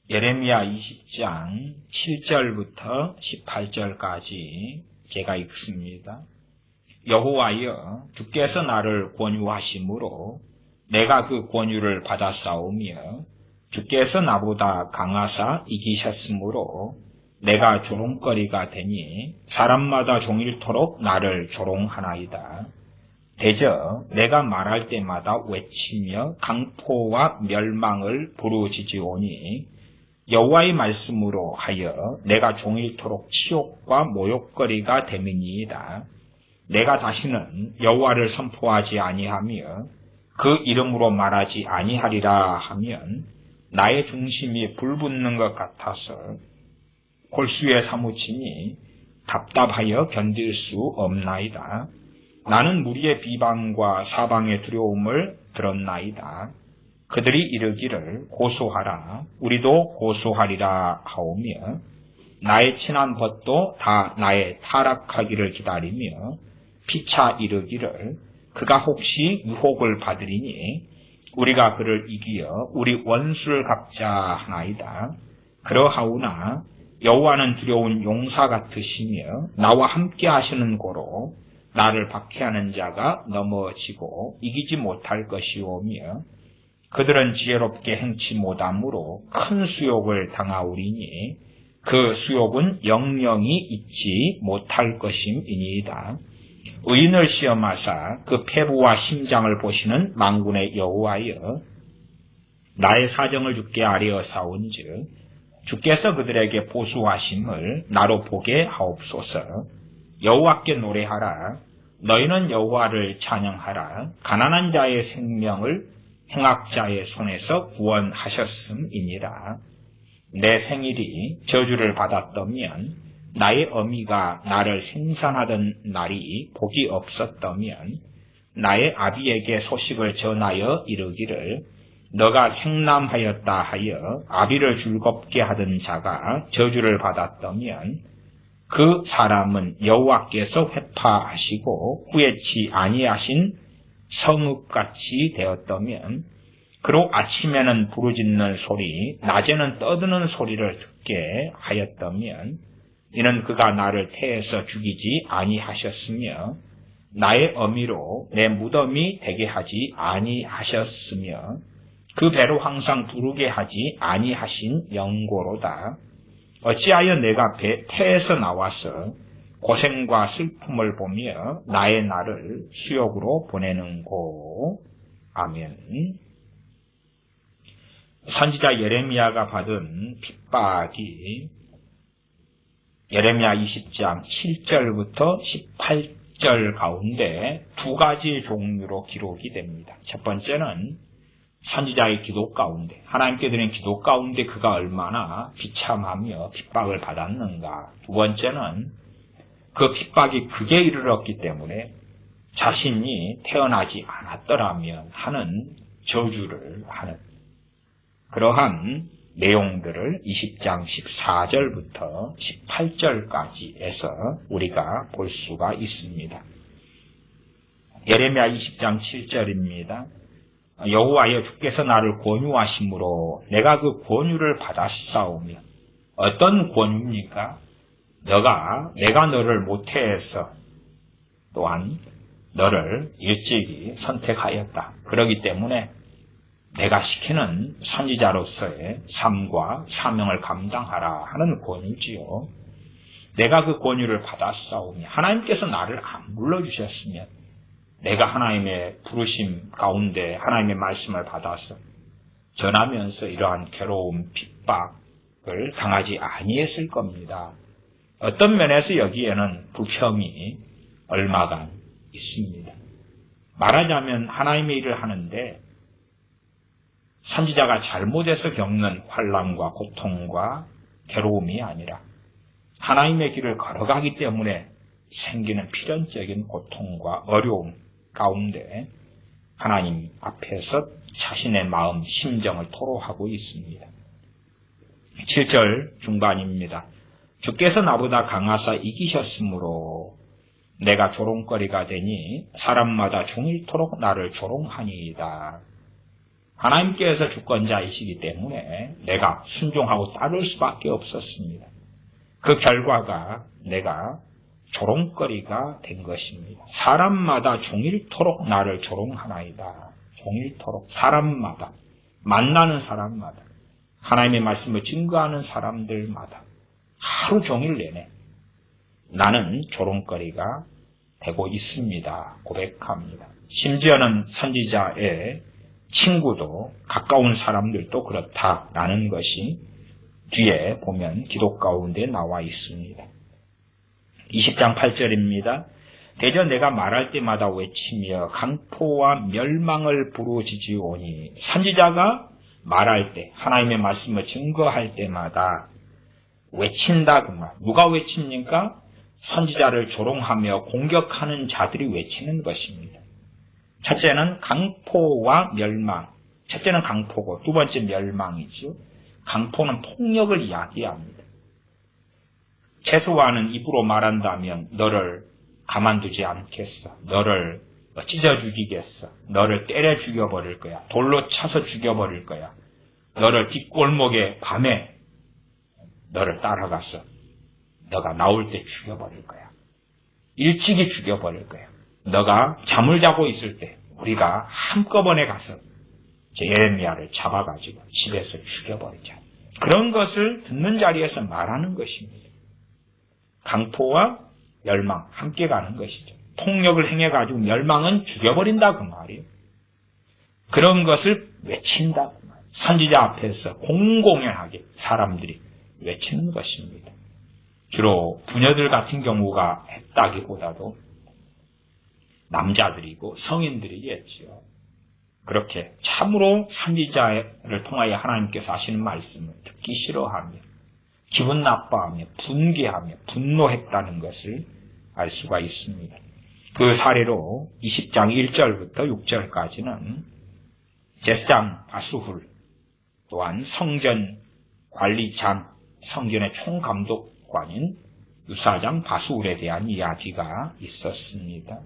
예레미야 20장 7절부터 18절까지 제가 읽습니다. 여호와여, 주께서 나를 권유하심으로 내가 그 권유를 받아싸우며 주께서 나보다 강하사 이기셨으므로 내가 조롱거리가 되니 사람마다 종일토록 나를 조롱하나이다. 대저 내가 말할 때마다 외치며 강포와 멸망을 부르짖으오니 여호와의 말씀으로 하여 내가 종일토록 치욕과 모욕거리가 됨이니이다. 내가 다시는 여호와를 선포하지 아니하며 그 이름으로 말하지 아니하리라 하면 나의 중심이 불붙는 것 같아서 골수에 사무치니 답답하여 견딜 수 없나이다. 나는 무리의 비방과 사방의 두려움을 들었나이다. 그들이 이르기를 고소하라, 우리도 고소하리라 하오며 나의 친한 벗도 다 나의 타락하기를 기다리며 피차 이르기를 그가 혹시 유혹을 받으리니 우리가 그를 이기어 우리 원수를 갚자 하나이다. 그러하오나 여호와는 두려운 용사 같으시며 나와 함께 하시는 고로 나를 박해하는 자가 넘어지고 이기지 못할 것이오며 그들은 지혜롭게 행치 못함으로 큰 수욕을 당하오리니 그 수욕은 영영이 잊지 못할 것임이니이다. 의인을 시험하사 그 폐부와 심장을 보시는 만군의 여호와여, 나의 사정을 주께 아뢰어사온즉 주께서 그들에게 보수하심을 나로 보게 하옵소서. 여호와께 노래하라. 너희는 여호와를 찬양하라. 가난한 자의 생명을 행악자의 손에서 구원하셨음이니라. 내 생일이 저주를 받았다면 나의 어미가 나를 생산하던 날이 복이 없었다면 나의 아비에게 소식을 전하여 이르기를 너가 생남하였다 하여 아비를 즐겁게 하던 자가 저주를 받았다면 그 사람은 여호와께서 회파하시고 후회치 아니하신 성읍같이 되었다면 그로 아침에는 부르짖는 소리, 낮에는 떠드는 소리를 듣게 하였다면 이는 그가 나를 태에서 죽이지 아니하셨으며 나의 어미로 내 무덤이 되게 하지 아니하셨으며 그 배로 항상 부르게 하지 아니하신 영고로다. 어찌하여 내가 태에서 나와서 고생과 슬픔을 보며 나의 날을 수욕으로 보내는고. 아멘. 선지자 예레미야가 받은 핍박이 예레미야 20장 7절부터 18절 가운데 두 가지 종류로 기록이 됩니다. 첫 번째는 선지자의 기도 가운데, 하나님께 드린 기도 가운데 그가 얼마나 비참하며 핍박을 받았는가. 두 번째는 그 핍박이 극에 이르렀기 때문에 자신이 태어나지 않았더라면 하는 저주를 하는 그러한 내용들을 20장 14절부터 18절까지 해서 우리가 볼 수가 있습니다. 예레미야 20장 7절입니다. 여호와여, 주께서 나를 권유하심으로 내가 그 권유를 받았사오며. 어떤 권유입니까? 내가 너를 모태에서 또한 너를 일찍이 선택하였다. 그렇기 때문에 내가 시키는 선지자로서의 삶과 사명을 감당하라 하는 권유지요. 내가 그 권유를 받았사오니 하나님께서 나를 안 불러주셨으면 내가 하나님의 부르심 가운데 하나님의 말씀을 받아서 전하면서 이러한 괴로움, 핍박을 당하지 아니했을 겁니다. 어떤 면에서 여기에는 불평이 얼마간 있습니다. 말하자면 하나님의 일을 하는데 선지자가 잘못해서 겪는 환난과 고통과 괴로움이 아니라 하나님의 길을 걸어가기 때문에 생기는 필연적인 고통과 어려움 가운데 하나님 앞에서 자신의 마음, 심정을 토로하고 있습니다. 7절 중반입니다. 주께서 나보다 강하사 이기셨으므로 내가 조롱거리가 되니 사람마다 종일토록 나를 조롱하니이다. 하나님께서 주권자이시기 때문에 내가 순종하고 따를 수밖에 없었습니다. 그 결과가 내가 조롱거리가 된 것입니다. 사람마다 종일토록 나를 조롱하나이다. 종일토록 사람마다, 만나는 사람마다, 하나님의 말씀을 증거하는 사람들마다 하루 종일 내내 나는 조롱거리가 되고 있습니다. 고백합니다. 심지어는 선지자의 친구도 가까운 사람들도 그렇다라는 것이 뒤에 보면 기록 가운데 나와 있습니다. 20장 8절입니다. 대저 내가 말할 때마다 외치며 강포와 멸망을 부르짖으오니 선지자가 말할 때 하나님의 말씀을 증거할 때마다 외친다 그 말. 누가 외칩니까? 선지자를 조롱하며 공격하는 자들이 외치는 것입니다. 첫째는 강포와 멸망. 첫째는 강포고 두 번째 멸망이죠. 강포는 폭력을 이야기합니다. 최소한은 입으로 말한다면 너를 가만두지 않겠어. 너를 찢어 죽이겠어. 너를 때려 죽여버릴 거야. 돌로 차서 죽여버릴 거야. 너를 뒷골목에 밤에 너를 따라가서 너가 나올 때 죽여버릴 거야. 일찍이 죽여버릴 거야. 너가 잠을 자고 있을 때 우리가 한꺼번에 가서 예레미야를 잡아가지고 집에서 죽여버리자. 그런 것을 듣는 자리에서 말하는 것입니다. 강포와 멸망 함께 가는 것이죠. 폭력을 행해가지고 멸망은 죽여버린다 그 말이에요. 그런 것을 외친다 그 말이에요. 선지자 앞에서 공공연하게 사람들이 외치는 것입니다. 주로 부녀들 같은 경우가 했다기보다도 남자들이고 성인들이겠지요. 그렇게 참으로 선지자를 통하여 하나님께서 하시는 말씀을 듣기 싫어하며 기분 나빠하며 분개하며 분노했다는 것을 알 수가 있습니다. 그 사례로 20장 1절부터 6절까지는 제사장 아수훌 또한 성전 관리장 성전의 총감독관인 유사장 바수울에 대한 이야기가 있었습니다.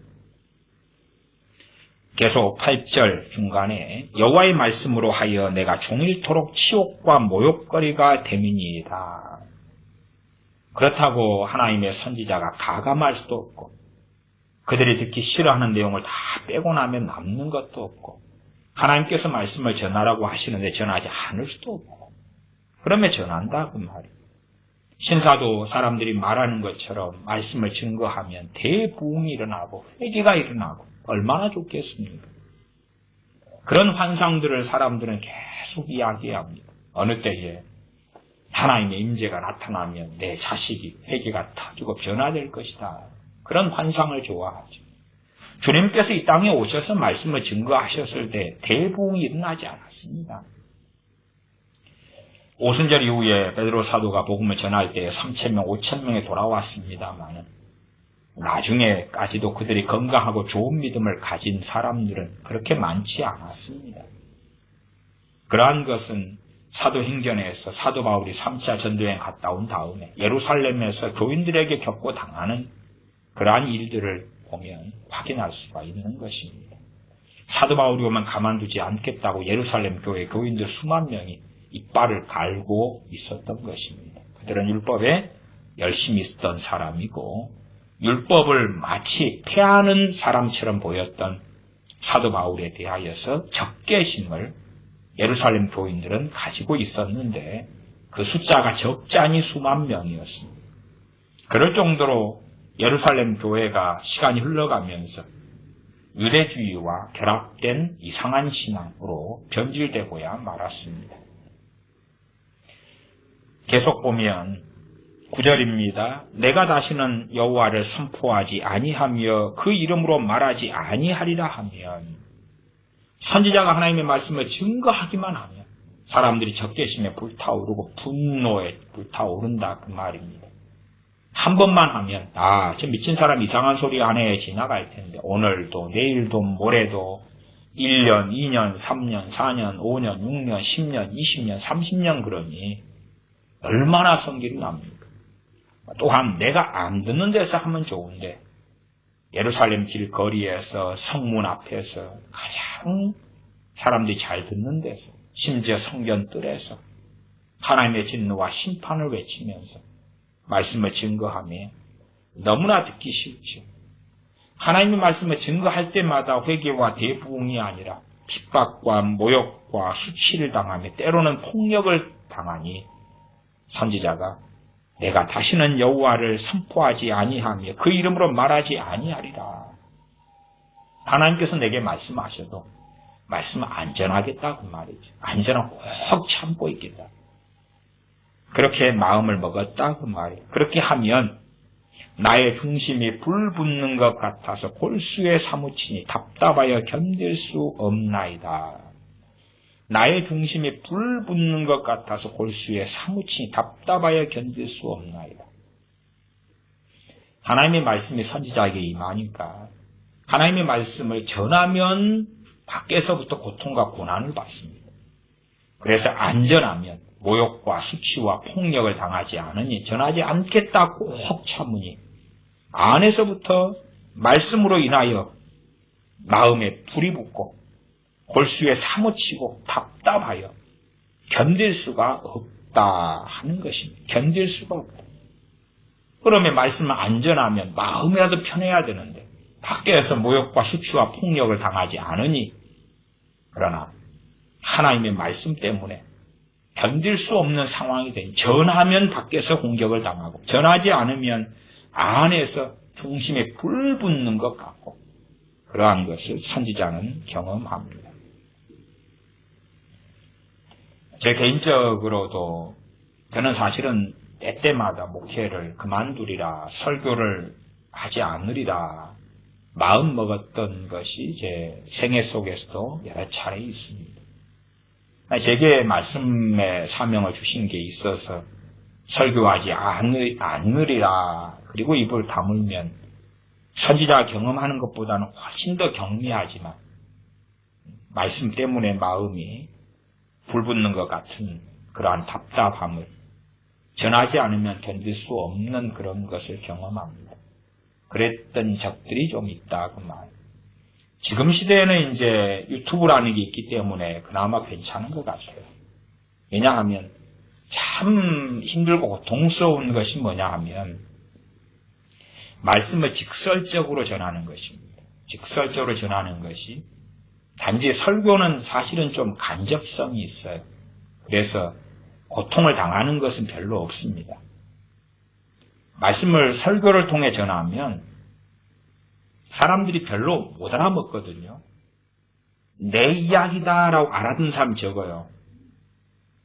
계속 8절 중간에 여호와의 말씀으로 하여 내가 종일토록 치욕과 모욕거리가 됨이니이다. 그렇다고 하나님의 선지자가 가감할 수도 없고 그들이 듣기 싫어하는 내용을 다 빼고 나면 남는 것도 없고 하나님께서 말씀을 전하라고 하시는데 전하지 않을 수도 없고 그러면 전한다 그 말이에요. 신사도 사람들이 말하는 것처럼 말씀을 증거하면 대부흥이 일어나고 회개가 일어나고 얼마나 좋겠습니까? 그런 환상들을 사람들은 계속 이야기합니다. 어느 때에 하나님의 임재가 나타나면 내 자식이 회개가 터지고 변화될 것이다. 그런 환상을 좋아하죠. 주님께서 이 땅에 오셔서 말씀을 증거하셨을 때 대부흥이 일어나지 않았습니다. 오순절 이후에 베드로 사도가 복음을 전할 때 3,000명, 5,000명이 돌아왔습니다만 나중에까지도 그들이 건강하고 좋은 믿음을 가진 사람들은 그렇게 많지 않았습니다. 그러한 것은 사도행전에서 사도 바울이 3차 전도여행 갔다 온 다음에 예루살렘에서 교인들에게 겪고 당하는 그러한 일들을 보면 확인할 수가 있는 것입니다. 사도 바울이 오면 가만두지 않겠다고 예루살렘 교회 교인들 수만 명이 이빨을 갈고 있었던 것입니다. 그들은 율법에 열심히 있었던 사람이고 율법을 마치 폐하는 사람처럼 보였던 사도 바울에 대하여서 적개심을 예루살렘 교인들은 가지고 있었는데 그 숫자가 적지 않이 수만 명이었습니다. 그럴 정도로 예루살렘 교회가 시간이 흘러가면서 유대주의와 결합된 이상한 신앙으로 변질되고야 말았습니다. 계속 보면 9절입니다. 내가 다시는 여호와를 선포하지 아니하며 그 이름으로 말하지 아니하리라 하면 선지자가 하나님의 말씀을 증거하기만 하면 사람들이 적개심에 불타오르고 분노에 불타오른다 그 말입니다. 한 번만 하면 저 미친 사람 이상한 소리 하네 지나갈 텐데 오늘도 내일도 모레도 1년, 2년, 3년, 4년, 5년, 6년, 10년, 20년, 30년 그러니 얼마나 성질이 납니까? 또한 내가 안 듣는 데서 하면 좋은데 예루살렘 길거리에서 성문 앞에서 가장 사람들이 잘 듣는 데서, 심지어 성전 뜰에서 하나님의 진노와 심판을 외치면서 말씀을 증거하며 너무나 듣기 싫죠. 하나님의 말씀을 증거할 때마다 회개와 대부흥이 아니라 핍박과 모욕과 수치를 당하며 때로는 폭력을 당하니 선지자가 내가 다시는 여호와를 선포하지 아니하며 그 이름으로 말하지 아니하리라. 하나님께서 내게 말씀하셔도 말씀을 안전하겠다 그 말이죠. 안전하고 꼭 참고 있겠다. 그렇게 마음을 먹었다 그 말이에요. 그렇게 하면 나의 중심이 불 붙는 것 같아서 골수에 사무치니 답답하여 견딜 수 없나이다. 나의 중심이 불 붙는 것 같아서 골수에 사무치니 답답하여 견딜 수 없나이다. 하나님의 말씀이 선지자에게 임하니까 하나님의 말씀을 전하면 밖에서부터 고통과 고난을 받습니다. 그래서 안전하면 모욕과 수치와 폭력을 당하지 않으니 전하지 않겠다 꼭 참으니 안에서부터 말씀으로 인하여 마음에 불이 붙고 골수에 사무치고 답답하여 견딜 수가 없다 하는 것입니다. 견딜 수가 없다. 그러면 말씀을 안전하면 마음이라도 편해야 되는데 밖에서 모욕과 수치와 폭력을 당하지 않으니 그러나 하나님의 말씀 때문에 견딜 수 없는 상황이 되니 전하면 밖에서 공격을 당하고 전하지 않으면 안에서 중심에 불 붙는 것 같고 그러한 것을 선지자는 경험합니다. 제 개인적으로도 저는 사실은 때때마다 목회를 그만두리라 설교를 하지 않으리라 마음 먹었던 것이 제 생애 속에서도 여러 차례 있습니다. 제게 말씀의 사명을 주신 게 있어서 설교하지 않으리라 그리고 입을 다물면 선지자가 경험하는 것보다는 훨씬 더 경미하지만 말씀 때문에 마음이 불붙는 것 같은 그러한 답답함을 전하지 않으면 견딜 수 없는 그런 것을 경험합니다. 그랬던 적들이 좀 있다 그 말. 지금 시대에는 이제 유튜브라는 게 있기 때문에 그나마 괜찮은 것 같아요. 왜냐하면 참 힘들고 고통스러운 것이 뭐냐 하면 말씀을 직설적으로 전하는 것입니다. 직설적으로 전하는 것이 단지 설교는 사실은 좀 간접성이 있어요. 그래서 고통을 당하는 것은 별로 없습니다. 말씀을 설교를 통해 전하면 사람들이 별로 못 알아먹거든요. 내 이야기다라고 알아듣는 사람이 적어요.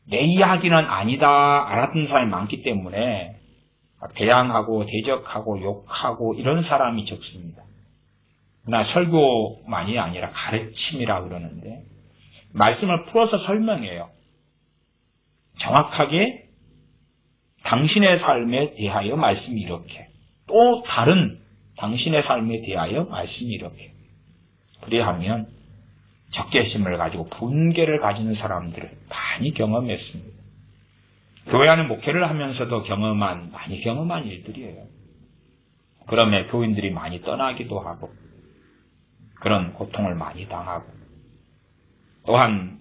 내 이야기는 아니다 알아듣는 사람이 많기 때문에 대항하고 대적하고 욕하고 이런 사람이 적습니다. 그러나 설교만이 아니라 가르침이라 그러는데 말씀을 풀어서 설명해요. 정확하게 당신의 삶에 대하여 말씀이 이렇게 또 다른 당신의 삶에 대하여 말씀이 이렇게 그리하면 적개심을 가지고 분개를 가지는 사람들을 많이 경험했습니다. 교회 안에 목회를 하면서도 많이 경험한 일들이에요. 그러면 교인들이 많이 떠나기도 하고 그런 고통을 많이 당하고 또한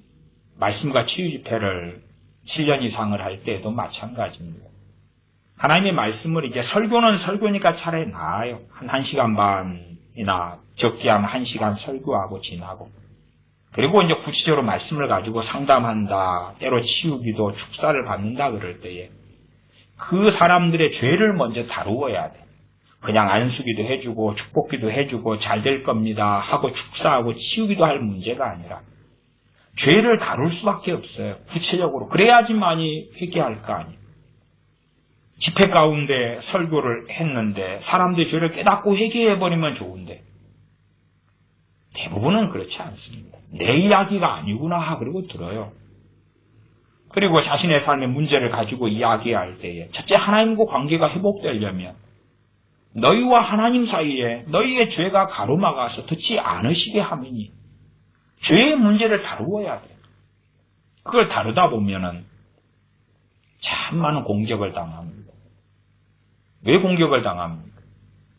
말씀과 치유 집회를 7년 이상을 할 때에도 마찬가지입니다. 하나님의 말씀을 이제 설교는 설교니까 차라리 나아요. 한 1시간 반이나 적게 하면 1시간 설교하고 지나고 그리고 이제 구체적으로 말씀을 가지고 상담한다, 때로 치유기도, 축사를 받는다 그럴 때에 그 사람들의 죄를 먼저 다루어야 돼. 그냥 안수기도 해주고 축복기도 해주고 잘 될 겁니다 하고 축사하고 치유기도 할 문제가 아니라 죄를 다룰 수밖에 없어요. 구체적으로. 그래야지만이 회개할 거 아니에요. 집회 가운데 설교를 했는데 사람들이 죄를 깨닫고 회개해버리면 좋은데 대부분은 그렇지 않습니다. 내 이야기가 아니구나 그러고 들어요. 그리고 자신의 삶의 문제를 가지고 이야기할 때에 첫째 하나님과 관계가 회복되려면 너희와 하나님 사이에 너희의 죄가 가로막아서 듣지 않으시게 하미니 죄의 문제를 다루어야 돼요. 그걸 다루다 보면은 참 많은 공격을 당합니다. 왜 공격을 당합니까?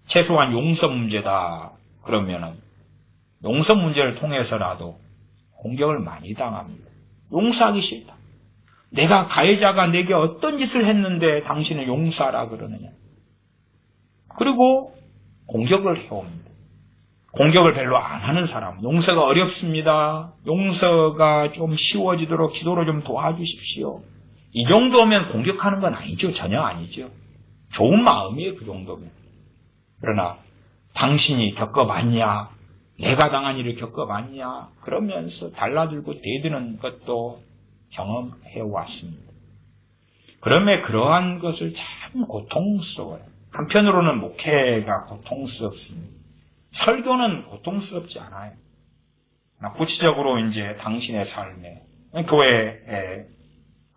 최소한 용서 문제다 그러면은 용서 문제를 통해서라도 공격을 많이 당합니다. 용서하기 싫다. 내가 가해자가 내게 어떤 짓을 했는데 당신은 용서하라 그러느냐. 그리고 공격을 해옵니다. 공격을 별로 안 하는 사람, 용서가 어렵습니다. 용서가 좀 쉬워지도록 기도로 좀 도와주십시오. 이 정도면 공격하는 건 아니죠. 전혀 아니죠. 좋은 마음이에요. 그 정도면. 그러나 당신이 겪어봤냐? 내가 당한 일을 겪어봤냐? 그러면서 달라들고 대드는 것도 경험해왔습니다. 그러면 그러한 것을 참 고통스러워요. 한편으로는 목회가 고통스럽습니다. 설교는 고통스럽지 않아요. 구체적으로 이제 당신의 삶에 교회에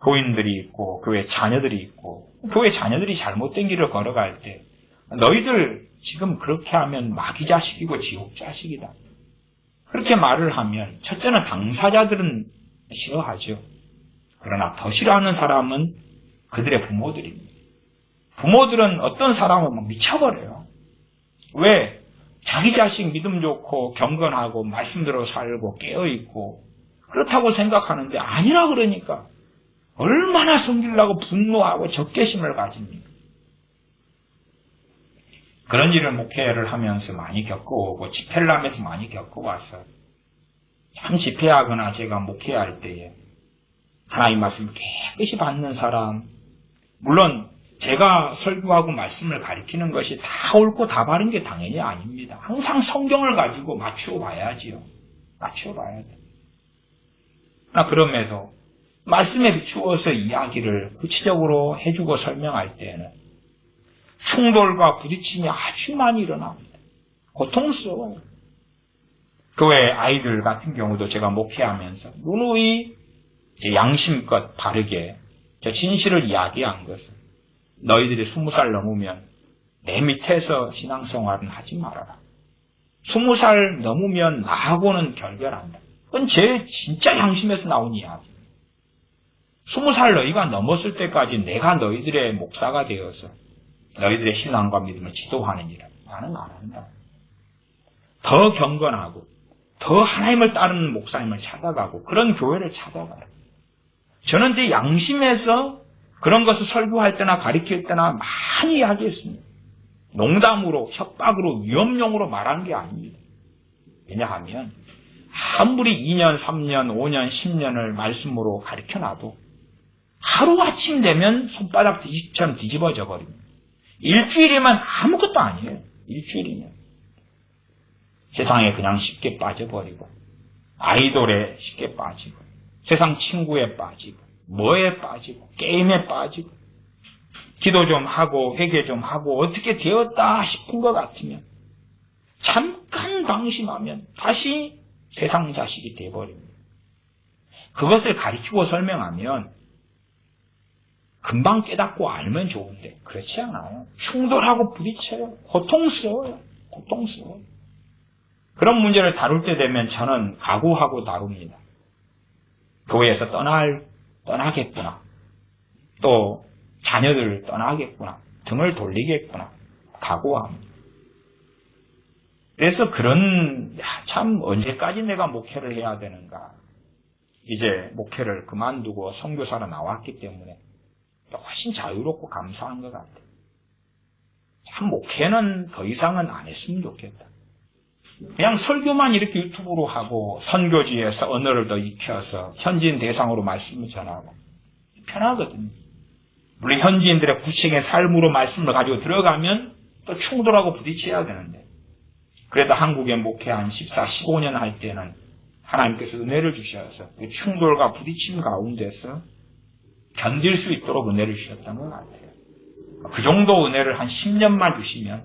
교인들이 있고 교회 자녀들이 있고 교회 자녀들이 잘못된 길을 걸어갈 때 너희들 지금 그렇게 하면 마귀 자식이고 지옥 자식이다. 그렇게 말을 하면 첫째는 당사자들은 싫어하죠. 그러나 더 싫어하는 사람은 그들의 부모들입니다. 부모들은 어떤 사람은 막 미쳐버려요. 왜? 자기 자식 믿음 좋고 경건하고 말씀대로 살고 깨어있고 그렇다고 생각하는데 아니라 그러니까 얼마나 섬기려고 분노하고 적개심을 가집니까? 그런 일을 목회를 하면서 많이 겪어오고 집회를 하면서 많이 겪어와서 참 집회하거나 제가 목회할 때에 하나님 말씀을 깨끗이 받는 사람, 물론 제가 설교하고 말씀을 가리키는 것이 다 옳고 다 바른 게 당연히 아닙니다. 항상 성경을 가지고 맞추어 봐야지요. 맞추어 봐야 돼요. 그럼에도 말씀에 비추어서 이야기를 구체적으로 해주고 설명할 때에는 충돌과 부딪힘이 아주 많이 일어납니다. 고통스러워요. 교회 아이들 같은 경우도 제가 목회하면서 누누이 양심껏 바르게 진실을 이야기한 것은 너희들이 20살 넘으면 내 밑에서 신앙생활은 하지 말아라. 20살 넘으면 나하고는 결별한다. 그건 제 진짜 양심에서 나온 이야기입니다. 20살 너희가 넘었을 때까지 내가 너희들의 목사가 되어서 너희들의 신앙과 믿음을 지도하는 일은 나는 안 한다. 더 경건하고 더 하나님을 따르는 목사님을 찾아가고 그런 교회를 찾아가라. 저는 제 양심에서 그런 것을 설교할 때나 가르칠 때나 많이 이야기했습니다. 농담으로, 협박으로, 위협용으로 말하는 게 아닙니다. 왜냐하면 아무리 2년, 3년, 5년, 10년을 말씀으로 가르쳐놔도 하루아침 되면 손바닥 뒤집처럼 뒤집어져 버립니다. 일주일이면 아무것도 아니에요. 일주일이면. 세상에 그냥 쉽게 빠져버리고 아이돌에 쉽게 빠지고 세상 친구에 빠지고 뭐에 빠지고 게임에 빠지고 기도 좀 하고 회개 좀 하고 어떻게 되었다 싶은 것 같으면 잠깐 방심하면 다시 세상 자식이 되어버립니다. 그것을 가르치고 설명하면 금방 깨닫고 알면 좋은데 그렇지 않아요. 충돌하고 부딪혀요. 고통스러워요. 고통스러워요. 그런 문제를 다룰 때 되면 저는 각오하고 다룹니다. 교회에서 떠나겠구나. 또 자녀들을 떠나겠구나. 등을 돌리겠구나. 각오합니다. 그래서 참 언제까지 내가 목회를 해야 되는가. 이제 목회를 그만두고 선교사로 나왔기 때문에 훨씬 자유롭고 감사한 것 같아요. 참 목회는 더 이상은 안 했으면 좋겠다. 그냥 설교만 이렇게 유튜브로 하고 선교지에서 언어를 더 익혀서 현지인 대상으로 말씀을 전하고 편하거든요. 물론 현지인들의 구체적인 삶으로 말씀을 가지고 들어가면 또 충돌하고 부딪혀야 되는데 그래도 한국에 목회 한 14, 15년 할 때는 하나님께서 은혜를 주셔서 그 충돌과 부딪힘 가운데서 견딜 수 있도록 은혜를 주셨던 것 같아요. 그 정도 은혜를 한 10년만 주시면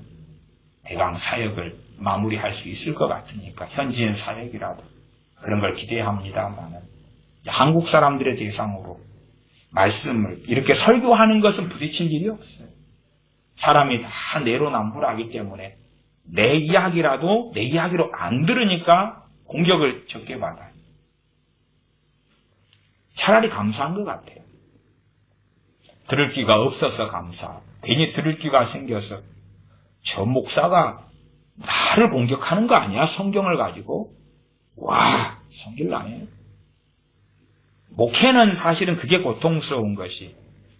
대강 사역을 마무리할 수 있을 것 같으니까 현지인 사역이라도 그런 걸 기대합니다만은 한국 사람들의 대상으로 말씀을 이렇게 설교하는 것은 부딪힐 일이 없어요. 사람이 다 내로남불하기 때문에 내 이야기라도 내 이야기로 안 들으니까 공격을 적게 받아요. 차라리 감사한 것 같아요. 들을 기가 없어서 감사. 괜히 들을 기가 생겨서 저 목사가 나를 공격하는 거 아니야? 성경을 가지고. 와, 성질나네. 목회는 사실은 그게 고통스러운 것이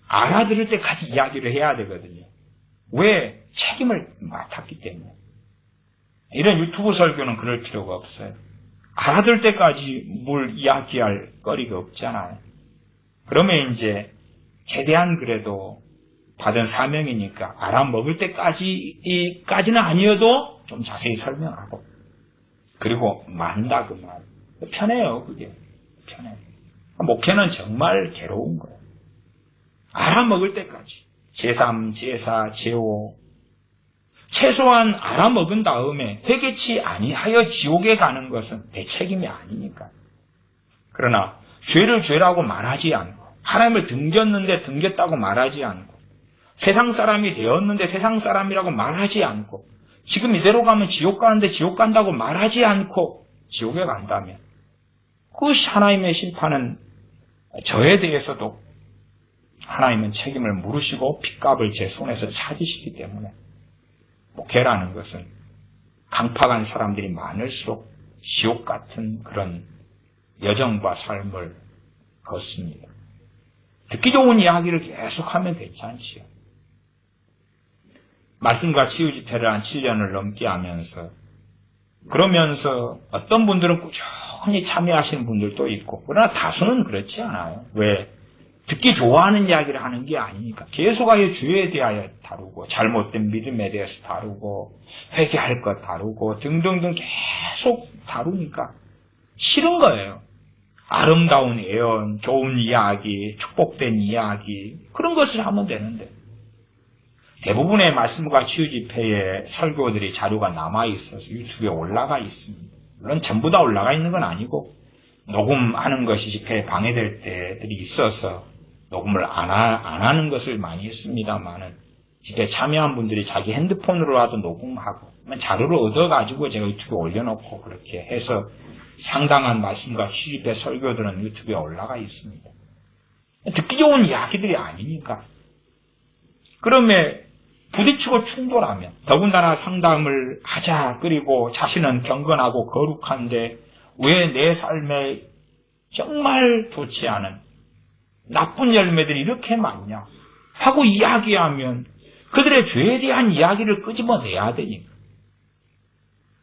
알아들을 때까지 이야기를 해야 되거든요. 왜? 책임을 맡았기 때문에. 이런 유튜브 설교는 그럴 필요가 없어요. 알아들 때까지 뭘 이야기할 거리가 없잖아요. 그러면 이제 최대한 그래도 받은 사명이니까 알아먹을 때까지는 아니어도 좀 자세히 설명하고 그리고 만다 그 말. 편해요. 그게. 편해요. 목회는 정말 괴로운 거예요. 알아먹을 때까지. 제3, 제4, 제5 최소한 알아먹은 다음에 회개치 아니하여 지옥에 가는 것은 내 책임이 아니니까. 그러나 죄를 죄라고 말하지 않고 하나님을 등겼는데 등겼다고 말하지 않고 세상 사람이 되었는데 세상 사람이라고 말하지 않고 지금 이대로 가면 지옥 가는데 지옥 간다고 말하지 않고 지옥에 간다면 그 하나님의 심판은 저에 대해서도 하나님은 책임을 물으시고 핏값을 제 손에서 찾으시기 때문에 목회라는 것은 강팍한 사람들이 많을수록 지옥 같은 그런 여정과 삶을 걷습니다. 듣기 좋은 이야기를 계속하면 괜찮지요. 말씀과 치유 집회를 한 7년을 넘게 하면서 그러면서 어떤 분들은 꾸준히 참여하시는 분들도 있고 그러나 다수는 그렇지 않아요. 왜? 듣기 좋아하는 이야기를 하는 게 아니니까 계속하여 주에 대하여 다루고 잘못된 믿음에 대해서 다루고 회개할 것 다루고 등등등 계속 다루니까 싫은 거예요. 아름다운 예언, 좋은 이야기, 축복된 이야기 그런 것을 하면 되는데 대부분의 말씀과 치유 집회의 설교들이 자료가 남아있어서 유튜브에 올라가 있습니다. 물론 전부 다 올라가 있는 건 아니고 녹음하는 것이 집회에 방해될 때들이 있어서 녹음을 안 하는 것을 많이 했습니다만은 집회에 참여한 분들이 자기 핸드폰으로라도 녹음하고 자료를 얻어가지고 제가 유튜브에 올려놓고 그렇게 해서 상당한 말씀과 치유 집회 설교들은 유튜브에 올라가 있습니다. 듣기 좋은 이야기들이 아니니까. 그러면 부딪히고 충돌하면 더군다나 상담을 하자 그리고 자신은 경건하고 거룩한데 왜 내 삶에 정말 좋지 않은 나쁜 열매들이 이렇게 많냐 하고 이야기하면 그들의 죄에 대한 이야기를 끄집어내야 되니까.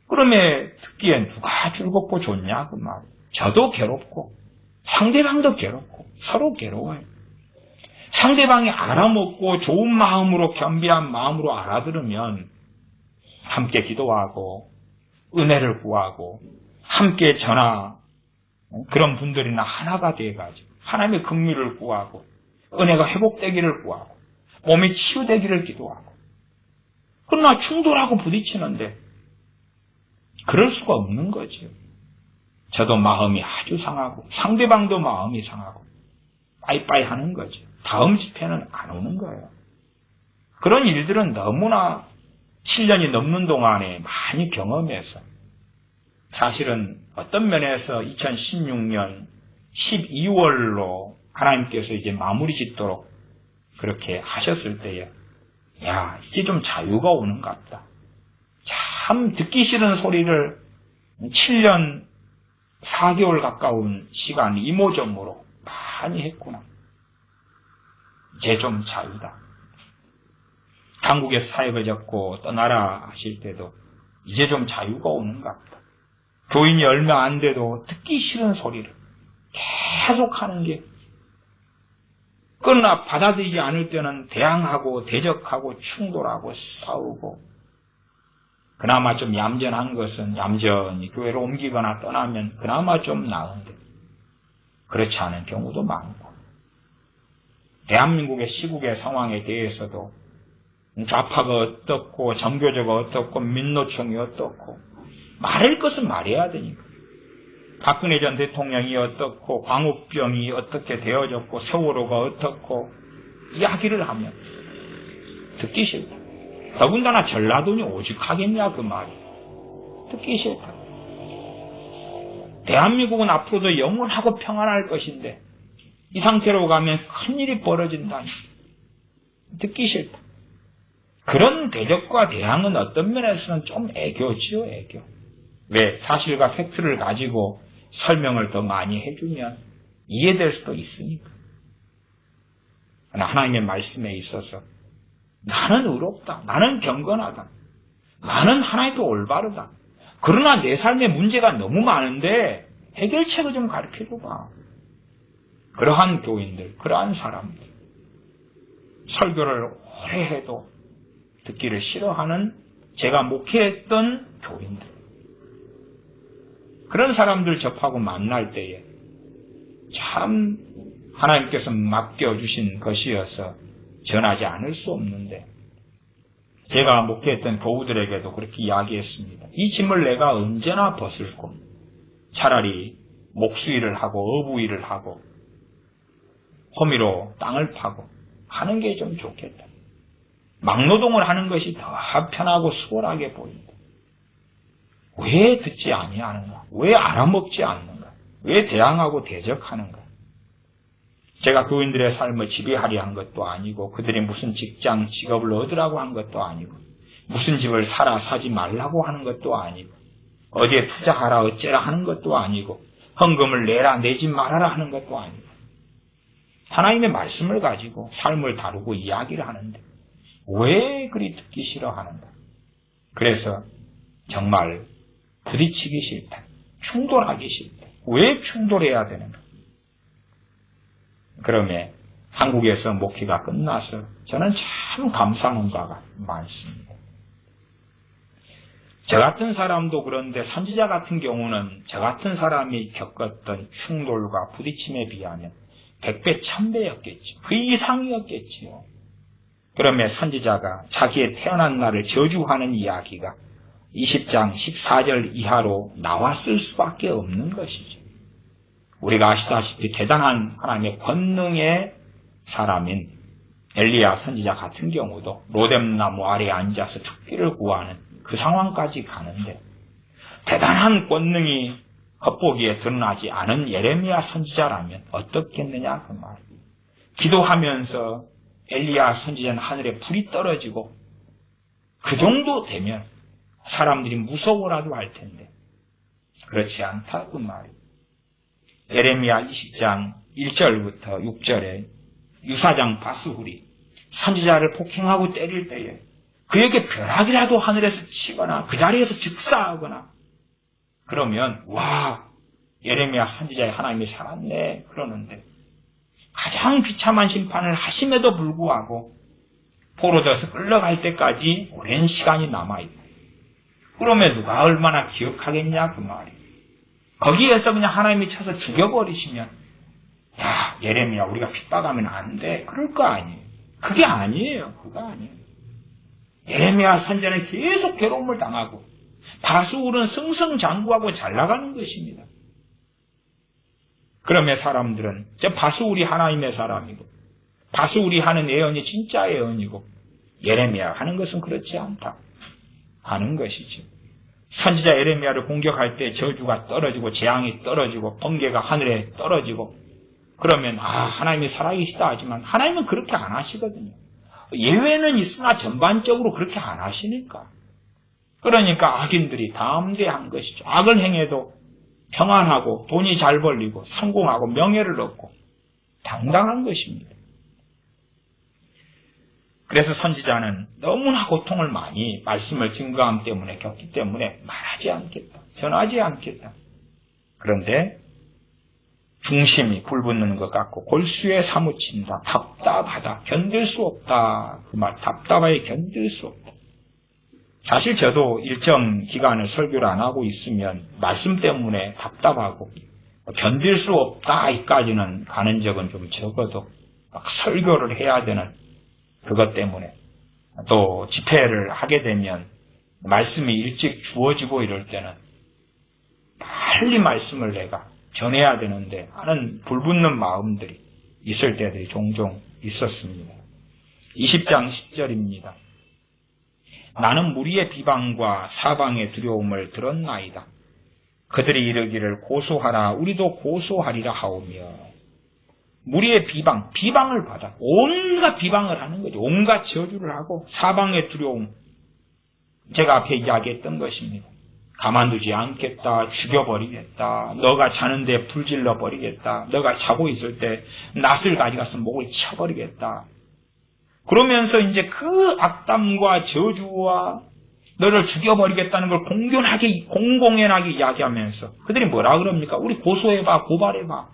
그러면 듣기엔 누가 즐겁고 좋냐 그 말. 저도 괴롭고 상대방도 괴롭고 서로 괴로워요. 상대방이 알아먹고 좋은 마음으로 겸비한 마음으로 알아들으면 함께 기도하고 은혜를 구하고 함께 전하 그런 분들이나 하나가 돼가지고 하나님의 긍휼을 구하고 은혜가 회복되기를 구하고 몸이 치유되기를 기도하고 그러나 충돌하고 부딪히는데 그럴 수가 없는 거지요. 저도 마음이 아주 상하고 상대방도 마음이 상하고 빠이빠이 하는 거죠. 다음 집회는 안 오는 거예요. 그런 일들은 너무나 7년이 넘는 동안에 많이 경험해서 사실은 어떤 면에서 2016년 12월로 하나님께서 이제 마무리 짓도록 그렇게 하셨을 때에 야, 이제 좀 자유가 오는 것 같다. 참 듣기 싫은 소리를 7년 4개월 가까운 시간 이모저모로 많이 했구나. 이제 좀 자유다. 한국에서 사역을 접고 떠나라 하실 때도 이제 좀 자유가 오는 것 같다. 교인이 얼마 안 돼도 듣기 싫은 소리를 계속 하는 게 그러나 받아들이지 않을 때는 대항하고 대적하고 충돌하고 싸우고 그나마 좀 얌전한 것은 얌전히 교회로 옮기거나 떠나면 그나마 좀 나은데 그렇지 않은 경우도 많고 대한민국의 시국의 상황에 대해서도 좌파가 어떻고 정교조가 어떻고 민노총이 어떻고 말할 것은 말해야 되니까 박근혜 전 대통령이 어떻고 광우병이 어떻게 되어졌고 세월호가 어떻고 이야기를 하면 듣기 싫다. 더군다나 전라도니 오죽하겠냐 그 말이. 듣기 싫다. 대한민국은 앞으로도 영원하고 평안할 것인데 이 상태로 가면 큰일이 벌어진다니. 듣기 싫다. 그런 대적과 대항은 어떤 면에서는 좀 애교지요, 애교. 왜? 사실과 팩트를 가지고 설명을 더 많이 해주면 이해될 수도 있으니까. 그러나 하나님의 말씀에 있어서 나는 의롭다, 나는 경건하다, 나는 하나님도 올바르다. 그러나 내 삶에 문제가 너무 많은데 해결책을 좀 가르쳐줘봐. 그러한 교인들, 그러한 사람들, 설교를 오래 해도 듣기를 싫어하는 제가 목회했던 교인들, 그런 사람들 접하고 만날 때에 참 하나님께서 맡겨주신 것이어서 전하지 않을 수 없는데, 제가 목회했던 교우들에게도 그렇게 이야기했습니다. 이 짐을 내가 언제나 벗을고 차라리 목수일을 하고 어부일을 하고 호미로 땅을 파고 하는 게 좀 좋겠다. 막노동을 하는 것이 더 편하고 수월하게 보인다. 왜 듣지 아니하는가? 왜 알아먹지 않는가? 왜 대항하고 대적하는가? 제가 교인들의 삶을 지배하려 한 것도 아니고, 그들이 무슨 직장, 직업을 얻으라고 한 것도 아니고, 무슨 집을 사라 사지 말라고 하는 것도 아니고, 어디에 투자하라 어째라 하는 것도 아니고, 헌금을 내라 내지 말아라 하는 것도 아니고, 하나님의 말씀을 가지고 삶을 다루고 이야기를 하는데 왜 그리 듣기 싫어하는가? 그래서 정말 부딪히기 싫다, 충돌하기 싫다. 왜 충돌해야 되는가? 그러면 한국에서 목회가 끝나서 저는 참 감사한 바가 많습니다. 저 같은 사람도 그런데 선지자 같은 경우는 저 같은 사람이 겪었던 충돌과 부딪힘에 비하면 100배, 1000배였겠죠. 그 이상이었겠지요. 그러면 선지자가 자기의 태어난 날을 저주하는 이야기가 20장 14절 이하로 나왔을 수밖에 없는 것이죠. 우리가 아시다시피 대단한 하나님의 권능의 사람인 엘리야 선지자 같은 경우도 로뎀나무 아래에 앉아서 죽기를 구하는 그 상황까지 가는데, 대단한 권능이 겉보기에 드러나지 않은 예레미야 선지자라면 어떻겠느냐 그 말. 기도하면서 엘리야 선지자는 하늘에 불이 떨어지고 그 정도 되면 사람들이 무서워라도 할 텐데 그렇지 않다 그 말이. 예레미야 20장 1절부터 6절에 유사장 바스훌이 선지자를 폭행하고 때릴 때에 그에게 벼락이라도 하늘에서 치거나 그 자리에서 즉사하거나 그러면 와, 예레미야 선지자의 하나님이 살았네 그러는데, 가장 비참한 심판을 하심에도 불구하고 포로되어서 끌려갈 때까지 오랜 시간이 남아있다. 그러면 누가 얼마나 기억하겠냐 그 말이에요. 거기에서 그냥 하나님이 쳐서 죽여버리시면 야, 예레미야 우리가 핍박하면 안 돼 그럴 거 아니에요. 그게 아니에요. 그거 아니에요. 예레미야 선지자는 계속 괴로움을 당하고 바스훌은 승승장구하고 잘 나가는 것입니다. 그러면 사람들은 저 바스훌이 하나님의 사람이고 바스훌이 하는 예언이 진짜 예언이고 예레미야 하는 것은 그렇지 않다 하는 것이죠. 선지자 예레미야를 공격할 때 저주가 떨어지고 재앙이 떨어지고 번개가 하늘에 떨어지고 그러면 하나님이 살아계시다 하지만 하나님은 그렇게 안 하시거든요. 예외는 있으나 전반적으로 그렇게 안 하시니까. 그러니까 악인들이 담대한 것이죠. 악을 행해도 평안하고 돈이 잘 벌리고 성공하고 명예를 얻고 당당한 것입니다. 그래서 선지자는 너무나 고통을 많이 말씀을 증거함 때문에 겪기 때문에 말하지 않겠다, 전하지 않겠다. 그런데 중심이 불붙는 것 같고 골수에 사무친다, 답답하다, 견딜 수 없다. 그 말 답답하게 견딜 수 없다. 사실 저도 일정 기간을 설교를 안 하고 있으면 말씀 때문에 답답하고 견딜 수 없다 이까지는 가는 적은 좀 적어도 막 설교를 해야 되는 그것 때문에 또 집회를 하게 되면 말씀이 일찍 주어지고 이럴 때는 빨리 말씀을 내가 전해야 되는데 하는 불붙는 마음들이 있을 때들이 종종 있었습니다. 20장 10절입니다. 나는 무리의 비방과 사방의 두려움을 들었나이다. 그들이 이르기를 고소하라 우리도 고소하리라 하오며. 무리의 비방을 받아 온갖 비방을 하는 거죠. 온갖 저주를 하고 사방의 두려움, 제가 앞에 이야기했던 것입니다. 가만두지 않겠다. 죽여버리겠다. 너가 자는데 불질러 버리겠다. 너가 자고 있을 때 낫을 가져가서 목을 쳐버리겠다. 그러면서 이제 그 악담과 저주와 너를 죽여버리겠다는 걸 공공연하게 이야기하면서 그들이 뭐라 그럽니까? 우리 고소해봐, 고발해봐.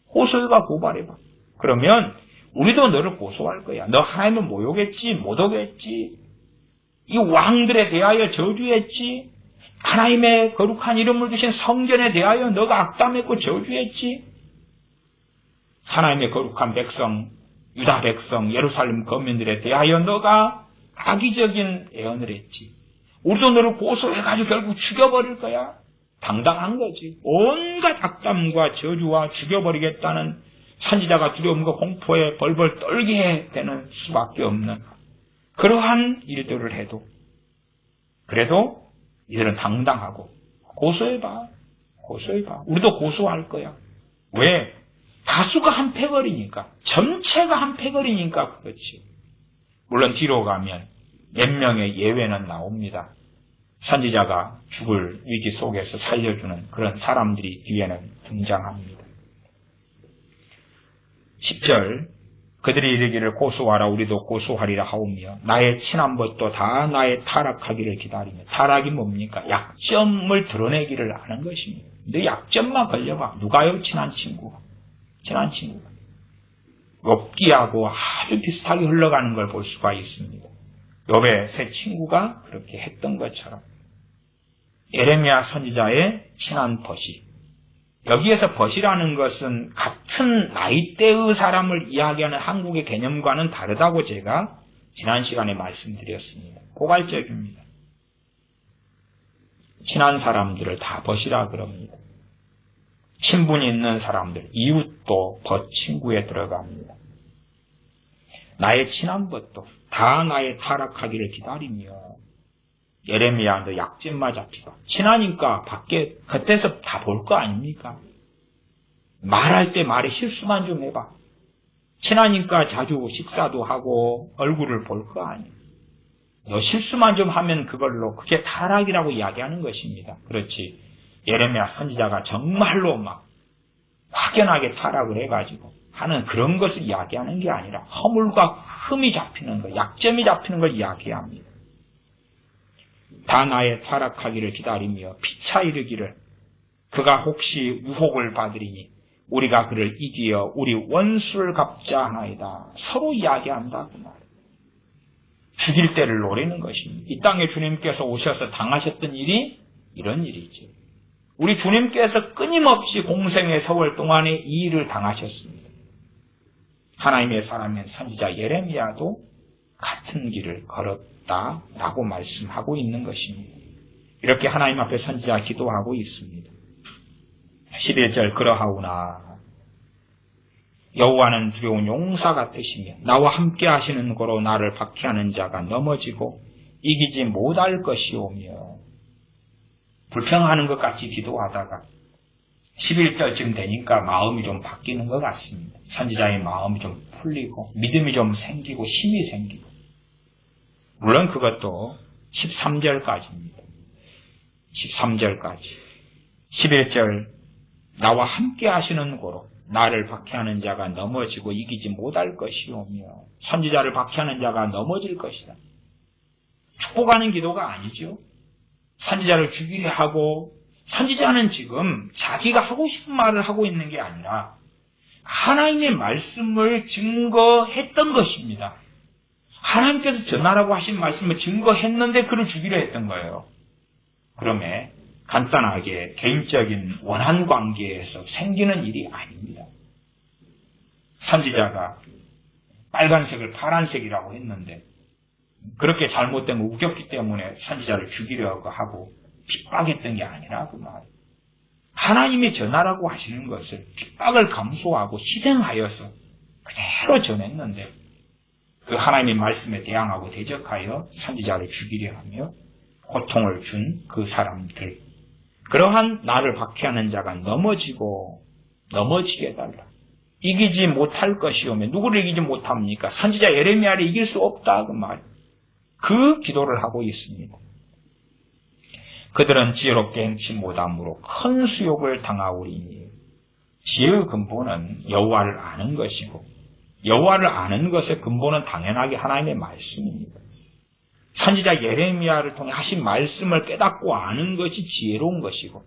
고소해봐, 고발해봐. 그러면 우리도 너를 고소할 거야. 너 하나님을 모욕했지, 못 오겠지. 이 왕들에 대하여 저주했지. 하나님의 거룩한 이름을 주신 성전에 대하여 너가 악담했고 저주했지. 하나님의 거룩한 백성, 유다 백성, 예루살렘 거민들에 대하여 너가 악의적인 애언을 했지. 우리도 너를 고소해가지고 결국 죽여버릴 거야. 당당한 거지. 온갖 악담과 저주와 죽여버리겠다는 선지자가 두려움과 공포에 벌벌 떨게 되는 수밖에 없는 그러한 일들을 해도 그래도 이들은 당당하고 고소해봐. 고소해봐. 우리도 고소할 거야. 왜? 다수가 한 패거리니까. 전체가 한 패거리니까 그렇지. 물론 뒤로 가면 몇 명의 예외는 나옵니다. 선지자가 죽을 위기 속에서 살려주는 그런 사람들이 뒤에는 등장합니다. 10절 그들이 이르기를 고소하라 우리도 고소하리라 하오며 나의 친한 것도 다 나의 타락하기를 기다리며 타락이 뭡니까? 약점을 드러내기를 하는 것입니다. 너 약점만 걸려봐. 누가요? 친한 친구가. 친한 친구가. 욥기하고 아주 비슷하게 흘러가는 걸 볼 수가 있습니다. 욥의 세 친구가 그렇게 했던 것처럼 예레미야 선지자의 친한 벗이 여기에서 벗이라는 것은 같은 나이대의 사람을 이야기하는 한국의 개념과는 다르다고 제가 지난 시간에 말씀드렸습니다. 포괄적입니다. 친한 사람들을 다 벗이라 그럽니다. 친분이 있는 사람들, 이웃도 벗 친구에 들어갑니다. 나의 친한 벗도 다 나의 타락하기를 기다리며 예레미야 너 약점만 잡히고 친하니까 밖에 겉에서 다 볼 거 아닙니까? 말할 때 말에 실수만 좀 해봐. 친하니까 자주 식사도 하고 얼굴을 볼 거 아니에요. 너 실수만 좀 하면 그걸로 그게 타락이라고 이야기하는 것입니다. 그렇지. 예레미야 선지자가 정말로 막 확연하게 타락을 해가지고 하는 그런 것을 이야기하는 게 아니라 허물과 흠이 잡히는 것, 약점이 잡히는 걸 이야기합니다. 다 나의 타락하기를 기다리며 피차 이르기를 그가 혹시 유혹을 받으리니 우리가 그를 이기어 우리 원수를 갚자 하나이다. 서로 이야기한다 그 말. 죽일 때를 노리는 것입니다. 이 땅에 주님께서 오셔서 당하셨던 일이 이런 일이지. 우리 주님께서 끊임없이 공생의 세월 동안에 이 일을 당하셨습니다. 하나님의 사람인 선지자 예레미야도 같은 길을 걸었다라고 말씀하고 있는 것입니다. 이렇게 하나님 앞에 선지자가 기도하고 있습니다. 11절 그러하오나 여호와는 두려운 용사 같으시며 나와 함께 하시는 거로 나를 박해하는 자가 넘어지고 이기지 못할 것이오며 불평하는 것 같이 기도하다가 11절쯤 되니까 마음이 좀 바뀌는 것 같습니다. 선지자의 마음이 좀 풀리고 믿음이 좀 생기고 힘이 생기고 물론 그것도 13절까지입니다. 13절까지 11절 나와 함께 하시는 고로 나를 박해하는 자가 넘어지고 이기지 못할 것이오며 선지자를 박해하는 자가 넘어질 것이다. 축복하는 기도가 아니죠. 선지자를 죽이려 하고 선지자는 지금 자기가 하고 싶은 말을 하고 있는 게 아니라 하나님의 말씀을 증거했던 것입니다. 하나님께서 전하라고 하신 말씀을 증거했는데 그를 죽이려 했던 거예요. 그러면 간단하게 개인적인 원한 관계에서 생기는 일이 아닙니다. 선지자가 빨간색을 파란색이라고 했는데 그렇게 잘못된 거 우겼기 때문에 선지자를 죽이려고 하고 핍박했던 게 아니라 그 말. 하나님이 전하라고 하시는 것을 핍박을 감수하고 희생하여서 그대로 전했는데 그 하나님의 말씀에 대항하고 대적하여 선지자를 죽이려 하며 고통을 준 그 사람들 그러한 나를 박해하는 자가 넘어지게 해달라. 이기지 못할 것이오며 누구를 이기지 못합니까? 선지자 예레미야를 이길 수 없다 그 말. 그 기도를 하고 있습니다. 그들은 지혜롭게 행치 못함으로 큰 수욕을 당하오리니. 지혜의 근본은 여호와를 아는 것이고 여호와를 아는 것의 근본은 당연하게 하나님의 말씀입니다. 선지자 예레미야를 통해 하신 말씀을 깨닫고 아는 것이 지혜로운 것이고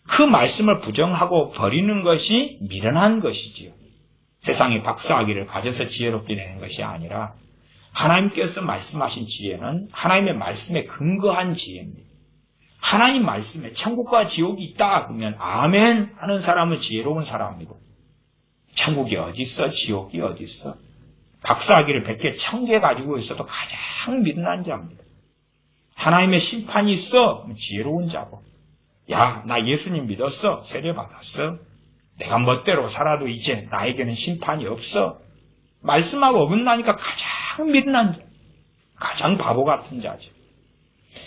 그 말씀을 부정하고 버리는 것이 미련한 것이지요. 세상에 박사학위를 가져서 지혜롭게 되는 것이 아니라 하나님께서 말씀하신 지혜는 하나님의 말씀에 근거한 지혜입니다. 하나님 말씀에 천국과 지옥이 있다 그러면 아멘 하는 사람은 지혜로운 사람이고 천국이 어디 있어 지옥이 어디 있어 박사학위를 100개 1000개 가지고 있어도 가장 미련한 자입니다. 하나님의 심판이 있어 지혜로운 자고 야 나 예수님 믿었어 세례받았어 내가 멋대로 살아도 이제 나에게는 심판이 없어 말씀하고 어긋나니까 가장 미련한 자 가장 바보 같은 자죠.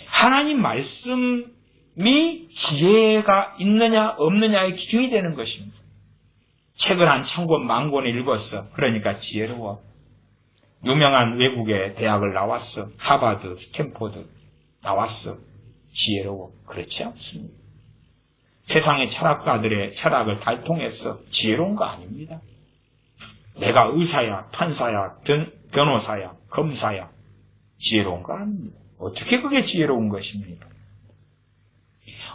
하나님 말씀이 지혜가 있느냐 없느냐의 기준이 되는 것입니다. 책을 한 1000권 10,000권을 읽었어. 그러니까 지혜로워. 유명한 외국의 대학을 나왔어. 하버드, 스탠포드 나왔어. 지혜로워. 그렇지 않습니다. 세상의 철학가들의 철학을 달통해서 지혜로운 거 아닙니다. 내가 의사야, 판사야, 변호사야, 검사야. 지혜로운 거 아닙니다. 어떻게 그게 지혜로운 것입니까?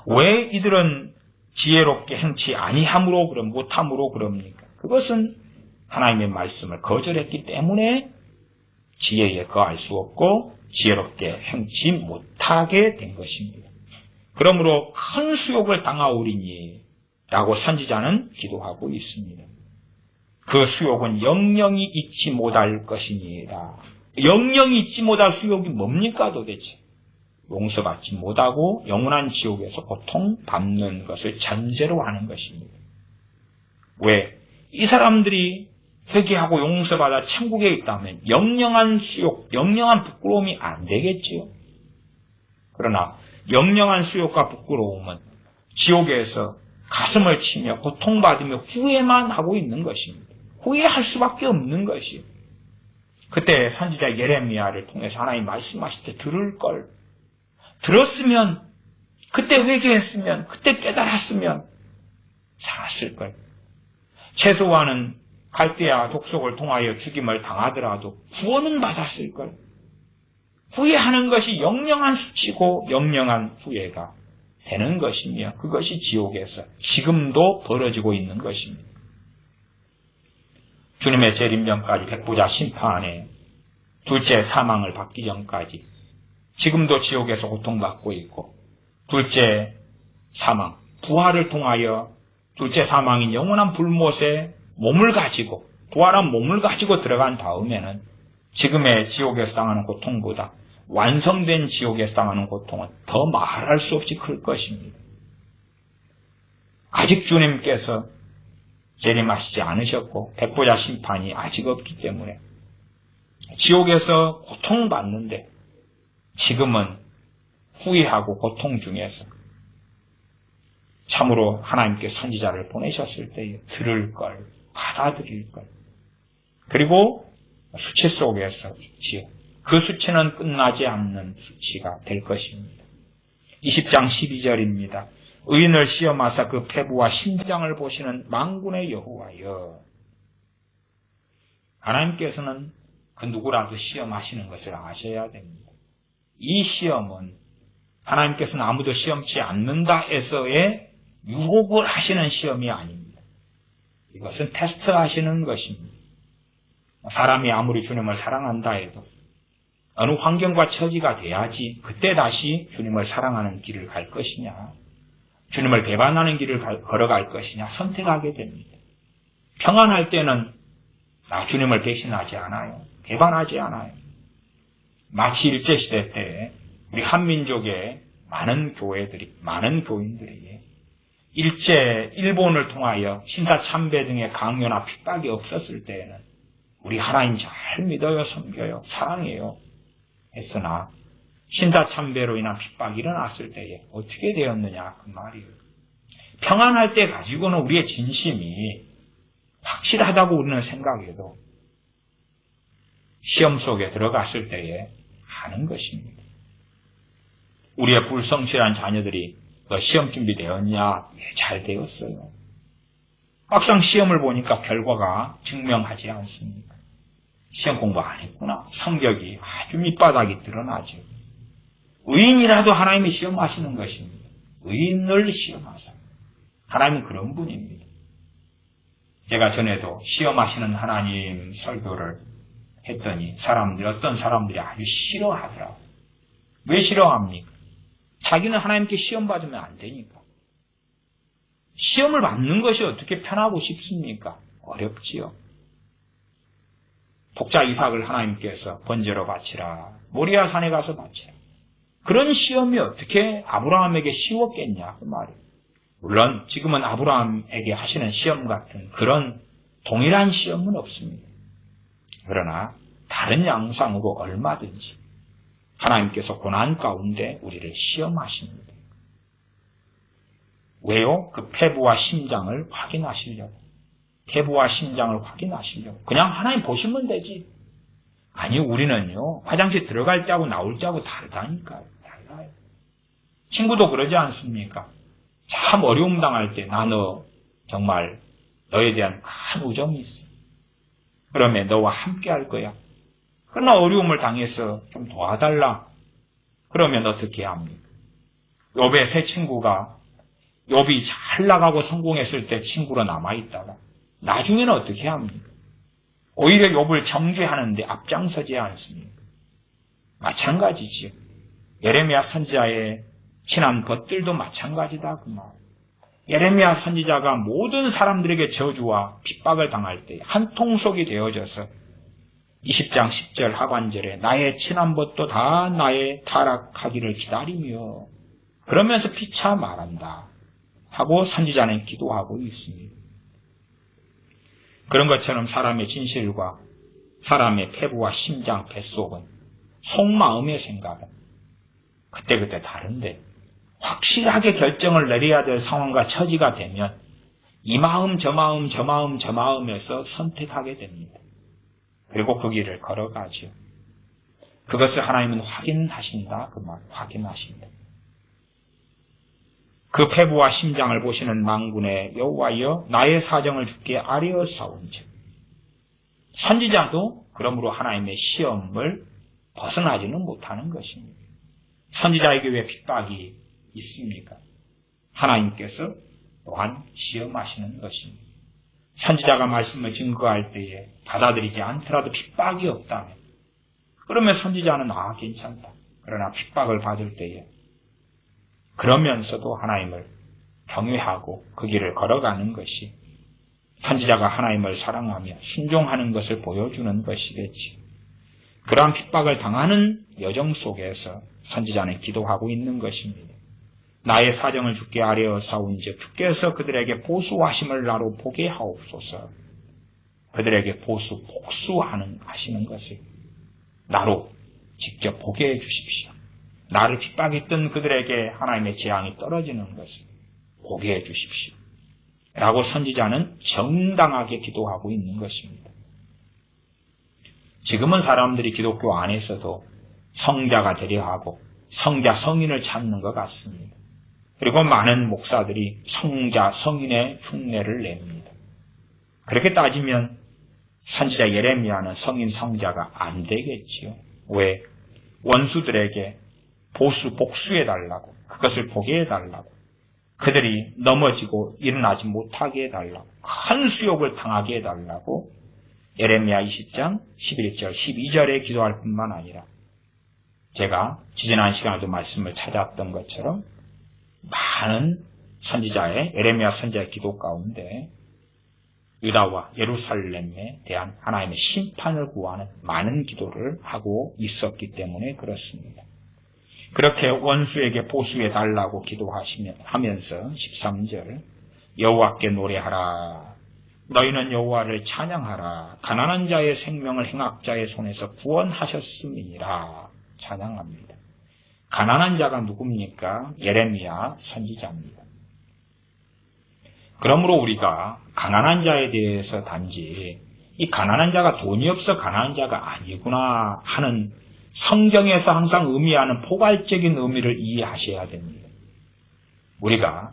왜 이들은 지혜롭게 행치 아니함으로 그럼 못함으로 그럽니까? 그것은 하나님의 말씀을 거절했기 때문에 지혜에 거할 수 없고 지혜롭게 행치 못하게 된 것입니다. 그러므로 큰 수욕을 당하오리니 라고 선지자는 기도하고 있습니다. 그 수욕은 영영이 잊지 못할 것이니라. 영영이 잊지 못할 수욕이 뭡니까 도대체? 용서받지 못하고 영원한 지옥에서 고통받는 것을 전제로 하는 것입니다. 왜? 이 사람들이 회개하고 용서받아 천국에 있다면 영영한 수욕, 영영한 부끄러움이 안 되겠지요. 그러나 영영한 수욕과 부끄러움은 지옥에서 가슴을 치며 고통받으며 후회만 하고 있는 것입니다. 후회할 수밖에 없는 것이요. 그때 선지자 예레미야를 통해서 하나님 말씀하실 때 들을 걸. 들었으면, 그때 회개했으면, 그때 깨달았으면 살았을 걸. 최소한은 갈대아 족속을 통하여 죽임을 당하더라도 구원은 받았을 걸. 후회하는 것이 영영한 수치고 영영한 후회가 되는 것이며 그것이 지옥에서 지금도 벌어지고 있는 것입니다. 주님의 재림 전까지 백보자 심판에 둘째 사망을 받기 전까지 지금도 지옥에서 고통받고 있고 둘째 사망, 부활을 통하여 둘째 사망인 영원한 불못에 몸을 가지고 부활한 몸을 가지고 들어간 다음에는 지금의 지옥에서 당하는 고통보다 완성된 지옥에서 당하는 고통은 더 말할 수 없이 클 것입니다. 아직 주님께서 재림하시지 않으셨고 백보자 심판이 아직 없기 때문에 지옥에서 고통받는데 지금은 후회하고 고통 중에서 참으로 하나님께 선지자를 보내셨을 때에 들을 걸, 받아들일 걸. 그리고 수치 속에서 있지요. 그 수치는 끝나지 않는 수치가 될 것입니다. 20장 12절입니다. 의인을 시험하사 그 폐부와 심장을 보시는 만군의 여호와여. 하나님께서는 그 누구라도 시험하시는 것을 아셔야 됩니다. 이 시험은 하나님께서는 아무도 시험치 않는다 해서의 유혹을 하시는 시험이 아닙니다. 이것은 테스트하시는 것입니다. 사람이 아무리 주님을 사랑한다 해도 어느 환경과 처지가 돼야지 그때 다시 주님을 사랑하는 길을 갈 것이냐, 주님을 배반하는 길을 걸어갈 것이냐 선택하게 됩니다. 평안할 때는 나 주님을 배신하지 않아요. 배반하지 않아요. 마치 일제시대 때 우리 한민족의 많은 교회들이, 많은 교인들이 일본을 통하여 신사참배 등의 강요나 핍박이 없었을 때에는 우리 하나님 잘 믿어요, 섬겨요, 사랑해요 했으나 신사참배로 인한 핍박이 일어났을 때에 어떻게 되었느냐 그 말이에요. 평안할 때 가지고는 우리의 진심이 확실하다고 우리는 생각해도 시험 속에 들어갔을 때에 하는 것입니다. 우리의 불성실한 자녀들이 너 시험 준비되었냐? 예, 잘 되었어요. 막상 시험을 보니까 결과가 증명하지 않습니까? 시험 공부 안 했구나. 성격이 아주 밑바닥이 드러나죠. 의인이라도 하나님이 시험하시는 것입니다. 의인을 시험하사. 하나님은 그런 분입니다. 제가 전에도 시험하시는 하나님 설교를 했더니 어떤 사람들이 아주 싫어하더라고요. 왜 싫어합니까? 자기는 하나님께 시험 받으면 안 되니까. 시험을 받는 것이 어떻게 편하고 쉽습니까? 어렵지요. 독자 이삭을 하나님께서 번제로 바치라. 모리아 산에 가서 바치라. 그런 시험이 어떻게 아브라함에게 쉬웠겠냐 그 말이에요. 물론 지금은 아브라함에게 하시는 시험 같은 그런 동일한 시험은 없습니다. 그러나 다른 양상으로 얼마든지 하나님께서 고난 가운데 우리를 시험하십니다. 왜요? 그 폐부와 심장을 확인하시려고. 폐부와 심장을 확인하시려고. 그냥 하나님 보시면 되지. 아니, 우리는요, 화장실 들어갈 때하고 나올 때하고 다르다니까요. 달라요. 친구도 그러지 않습니까? 참 어려움 당할 때, 너 정말 너에 대한 큰 우정이 있어. 그러면 너와 함께 할 거야. 그러나 어려움을 당해서 좀 도와달라. 그러면 어떻게 합니까? 욥의 새 친구가 욥이 잘 나가고 성공했을 때 친구로 남아있다가 나중에는 어떻게 합니까? 오히려 욥을 정죄하는데 앞장서지 않습니까? 마찬가지지요. 예레미야 선지자의 친한 벗들도 마찬가지다 그 말. 예레미야 선지자가 모든 사람들에게 저주와 핍박을 당할 때 한 통속이 되어져서 20장 10절 하반절에 나의 친한 벗도 다 나의 타락하기를 기다리며 그러면서 피차 말한다 하고 선지자는 기도하고 있습니다. 그런 것처럼 사람의 진실과 사람의 폐부와 심장, 뱃속은 속마음의 생각은 그때그때 다른데 확실하게 결정을 내려야 될 상황과 처지가 되면 이 마음, 저 마음, 저 마음, 저 마음에서 선택하게 됩니다. 그리고 그 길을 걸어가죠. 그것을 하나님은 확인하신다. 그 말, 확인하신다. 그 폐부와 심장을 보시는 만군의 여호와여 나의 사정을 주께 아뢰었사온즉. 선지자도 그러므로 하나님의 시험을 벗어나지는 못하는 것입니다. 선지자에게 왜 핍박이 있습니까? 하나님께서 또한 시험하시는 것입니다. 선지자가 말씀을 증거할 때에 받아들이지 않더라도 핍박이 없다면 그러면 선지자는 괜찮다. 그러나 핍박을 받을 때에 그러면서도 하나님을 경외하고 그 길을 걸어가는 것이 선지자가 하나님을 사랑하며 순종하는 것을 보여주는 것이겠지. 그러한 핍박을 당하는 여정 속에서 선지자는 기도하고 있는 것입니다. 나의 사정을 주께 아뢰어사온즉 주께서 그들에게 보수하심을 나로 보게 하옵소서. 그들에게 복수하시는 것을 나로 직접 보게 해주십시오. 나를 핍박했던 그들에게 하나님의 재앙이 떨어지는 것을 보게 해주십시오. 라고 선지자는 정당하게 기도하고 있는 것입니다. 지금은 사람들이 기독교 안에서도 성자가 되려 하고 성자, 성인을 찾는 것 같습니다. 그리고 많은 목사들이 성자, 성인의 흉내를 냅니다. 그렇게 따지면 선지자 예레미야는 성인 성자가 안 되겠지요. 왜? 원수들에게 복수해달라고, 그것을 보게 해달라고, 그들이 넘어지고 일어나지 못하게 해달라고, 큰 수욕을 당하게 해달라고 예레미야 20장 11절, 12절에 기도할 뿐만 아니라 제가 지지난 시간에도 말씀을 찾았던 것처럼 많은 선지자의 예레미야 선지자의 기도 가운데 유다와 예루살렘에 대한 하나님의 심판을 구하는 많은 기도를 하고 있었기 때문에 그렇습니다. 그렇게 원수에게 보수해달라고 기도하면서 13절 여호와께 노래하라. 너희는 여호와를 찬양하라. 가난한 자의 생명을 행악자의 손에서 구원하셨음이니라. 찬양합니다. 가난한 자가 누굽니까? 예레미야 선지자입니다. 그러므로 우리가 가난한 자에 대해서 단지 이 가난한 자가 돈이 없어 가난한 자가 아니구나 하는 성경에서 항상 의미하는 포괄적인 의미를 이해하셔야 됩니다. 우리가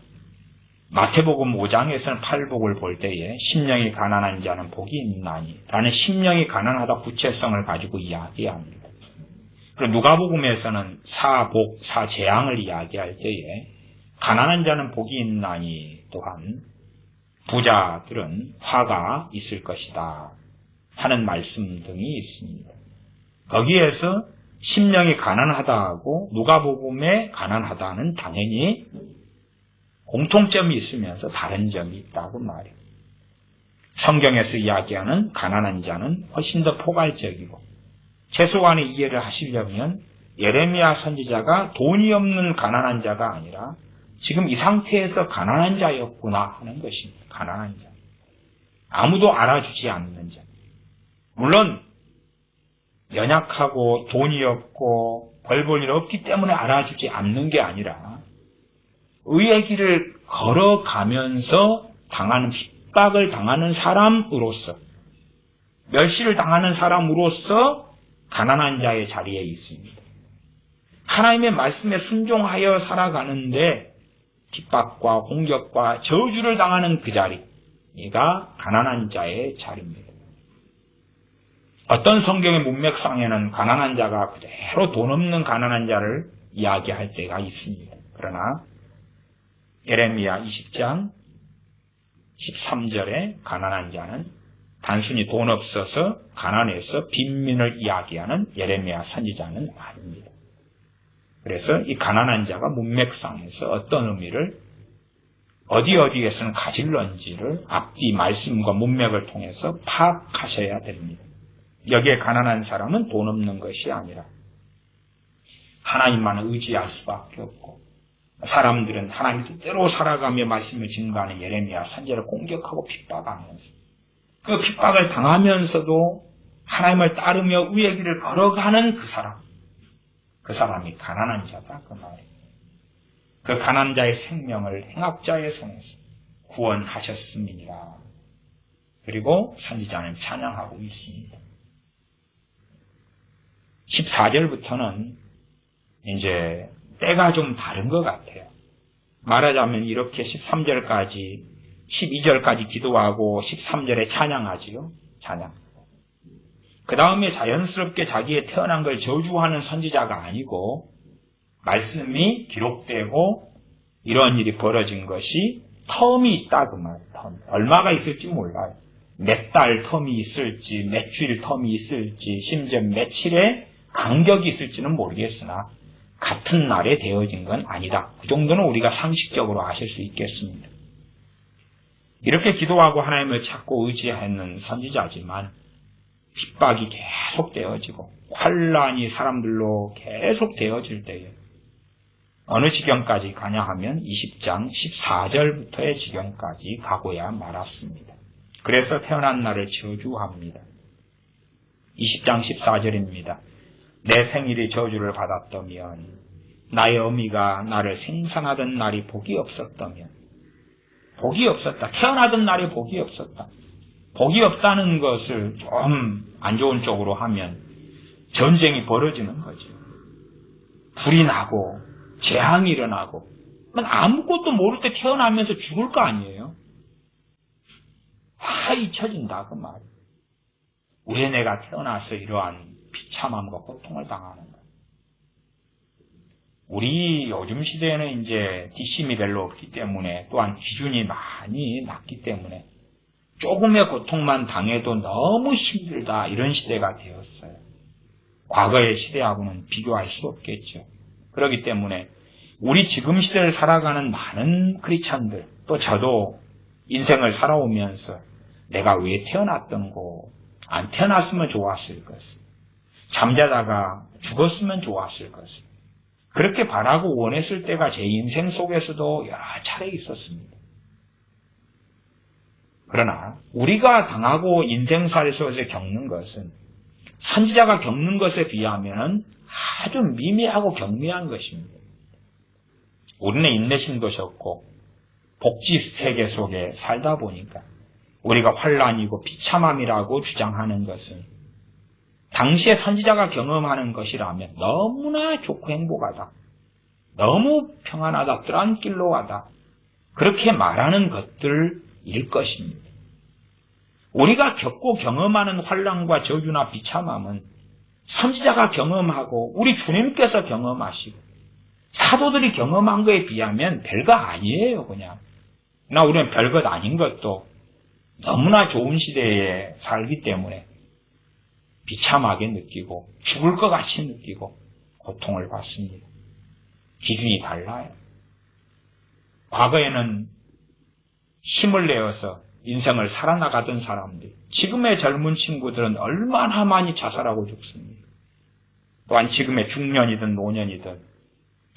마태복음 5장에서는 팔복을 볼 때에 심령이 가난한 자는 복이 있나니 라는 심령이 가난하다 구체성을 가지고 이야기합니다. 그리고 누가복음에서는 사복, 사재앙을 이야기할 때에 가난한 자는 복이 있나니 또한 부자들은 화가 있을 것이다 하는 말씀 등이 있습니다. 거기에서 심령이 가난하다고 누가복음에 가난하다는 당연히 공통점이 있으면서 다른 점이 있다고 말이에요. 성경에서 이야기하는 가난한 자는 훨씬 더 포괄적이고 최소한의 이해를 하시려면 예레미야 선지자가 돈이 없는 가난한 자가 아니라 지금 이 상태에서 가난한 자였구나 하는 것입니다. 가난한 자. 아무도 알아주지 않는 자. 물론 연약하고 돈이 없고 벌 볼 일 없기 때문에 알아주지 않는 게 아니라 의의 길을 걸어가면서 당하는 핍박을 당하는 사람으로서 멸시를 당하는 사람으로서 가난한 자의 자리에 있습니다. 하나님의 말씀에 순종하여 살아가는데 핍박과 공격과 저주를 당하는 그 자리가 가난한 자의 자리입니다. 어떤 성경의 문맥상에는 가난한 자가 그대로 돈 없는 가난한 자를 이야기할 때가 있습니다. 그러나 예레미야 20장 13절에 가난한 자는 단순히 돈 없어서 가난해서 빈민을 이야기하는 예레미야 선지자는 아닙니다. 그래서 이 가난한 자가 문맥상에서 어떤 의미를 어디에서는 가질런지를 앞뒤 말씀과 문맥을 통해서 파악하셔야 됩니다. 여기에 가난한 사람은 돈 없는 것이 아니라 하나님만 의지할 수밖에 없고 사람들은 하나님 뜻대로 살아가며 말씀을 증거하는 예레미야 선지자를 공격하고 핍박하면서 그 핍박을 당하면서도 하나님을 따르며 의의 길을 걸어가는 그 사람이 가난한 자다 그 말이에요. 그 가난한 자의 생명을 행악자의 손에서 구원하셨음이니라. 그리고 선지자는 찬양하고 있습니다. 14절부터는 이제 때가 좀 다른 것 같아요. 말하자면 이렇게 13절까지 12절까지 기도하고 13절에 찬양하지요. 찬양. 그 다음에 자연스럽게 자기의 태어난 걸 저주하는 선지자가 아니고 말씀이 기록되고 이런 일이 벌어진 것이 텀이 있다 그 말. 얼마가 있을지 몰라요. 몇 달 텀이 있을지 몇 주일 텀이 있을지 심지어 며칠의 간격이 있을지는 모르겠으나 같은 날에 되어진 건 아니다. 그 정도는 우리가 상식적으로 아실 수 있겠습니다. 이렇게 기도하고 하나님을 찾고 의지하는 선지자지만 핍박이 계속 되어지고 환란이 사람들로 계속 되어질 때에 어느 지경까지 가냐 하면 20장 14절부터의 지경까지 가고야 말았습니다. 그래서 태어난 날을 저주합니다. 20장 14절입니다. 내 생일이 저주를 받았다면 나의 어미가 나를 생산하던 날이 복이 없었다면 복이 없었다. 태어나던 날에 복이 없었다. 복이 없다는 것을 좀 안 좋은 쪽으로 하면 전쟁이 벌어지는 거죠. 불이 나고 재앙이 일어나고 아무것도 모를 때 태어나면서 죽을 거 아니에요. 다 잊혀진다 그 말. 왜 내가 태어나서 이러한 비참함과 고통을 당하는가. 우리 요즘 시대에는 이제 뒷심이 별로 없기 때문에 또한 기준이 많이 낮기 때문에 조금의 고통만 당해도 너무 힘들다 이런 시대가 되었어요. 과거의 시대하고는 비교할 수 없겠죠. 그렇기 때문에 우리 지금 시대를 살아가는 많은 크리스천들 또 저도 인생을 살아오면서 내가 왜 태어났던고 안 태어났으면 좋았을 것을 잠자다가 죽었으면 좋았을 것을 그렇게 바라고 원했을 때가 제 인생 속에서도 여러 차례 있었습니다. 그러나 우리가 당하고 인생살 속에서 겪는 것은 선지자가 겪는 것에 비하면 아주 미미하고 경미한 것입니다. 우리는 인내심도 적고 복지 세계 속에 살다 보니까 우리가 환란이고 비참함이라고 주장하는 것은 당시에 선지자가 경험하는 것이라면 너무나 좋고 행복하다. 너무 평안하다. 뜨란길로하다. 그렇게 말하는 것들일 것입니다. 우리가 겪고 경험하는 환난과 저주나 비참함은 선지자가 경험하고 우리 주님께서 경험하시고 사도들이 경험한 거에 비하면 별거 아니에요. 그냥 우리는 별것 아닌 것도 너무나 좋은 시대에 살기 때문에 비참하게 느끼고 죽을 것 같이 느끼고 고통을 받습니다. 기준이 달라요. 과거에는 힘을 내어서 인생을 살아나가던 사람들, 지금의 젊은 친구들은 얼마나 많이 자살하고 죽습니다. 또한 지금의 중년이든 노년이든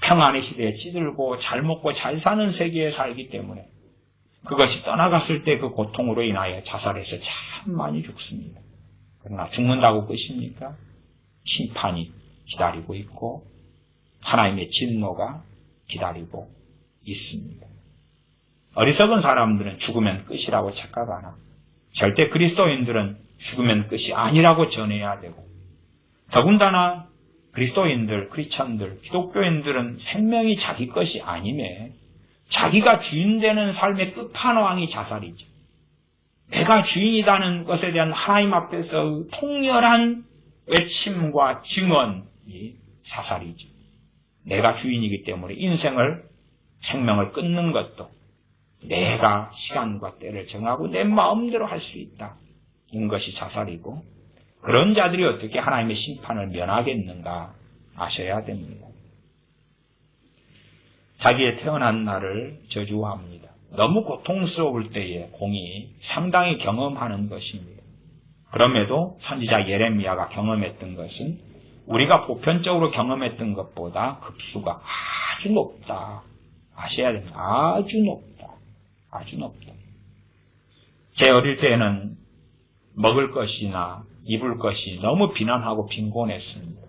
평안의 시대에 찌들고 잘 먹고 잘 사는 세계에 살기 때문에 그것이 떠나갔을 때 그 고통으로 인하여 자살해서 참 많이 죽습니다. 그러나 죽는다고 끝입니까? 심판이 기다리고 있고 하나님의 진노가 기다리고 있습니다. 어리석은 사람들은 죽으면 끝이라고 착각하나 절대 그리스도인들은 죽으면 끝이 아니라고 전해야 되고 더군다나 그리스도인들, 크리스천들, 기독교인들은 생명이 자기 것이 아니매 자기가 주인 되는 삶의 끝판왕이 자살이죠. 내가 주인이라는 것에 대한 하나님 앞에서 통렬한 외침과 증언이 자살이죠. 내가 주인이기 때문에 생명을 끊는 것도 내가 시간과 때를 정하고 내 마음대로 할 수 있다. 이것이 자살이고 그런 자들이 어떻게 하나님의 심판을 면하겠는가 아셔야 됩니다. 자기의 태어난 날을 저주합니다. 너무 고통스러울 때에 공이 상당히 경험하는 것입니다. 그럼에도 선지자 예레미야가 경험했던 것은 우리가 보편적으로 경험했던 것보다 급수가 아주 높다. 아셔야 됩니다. 아주 높다. 아주 높다. 제 어릴 때에는 먹을 것이나 입을 것이 너무 비난하고 빈곤했습니다.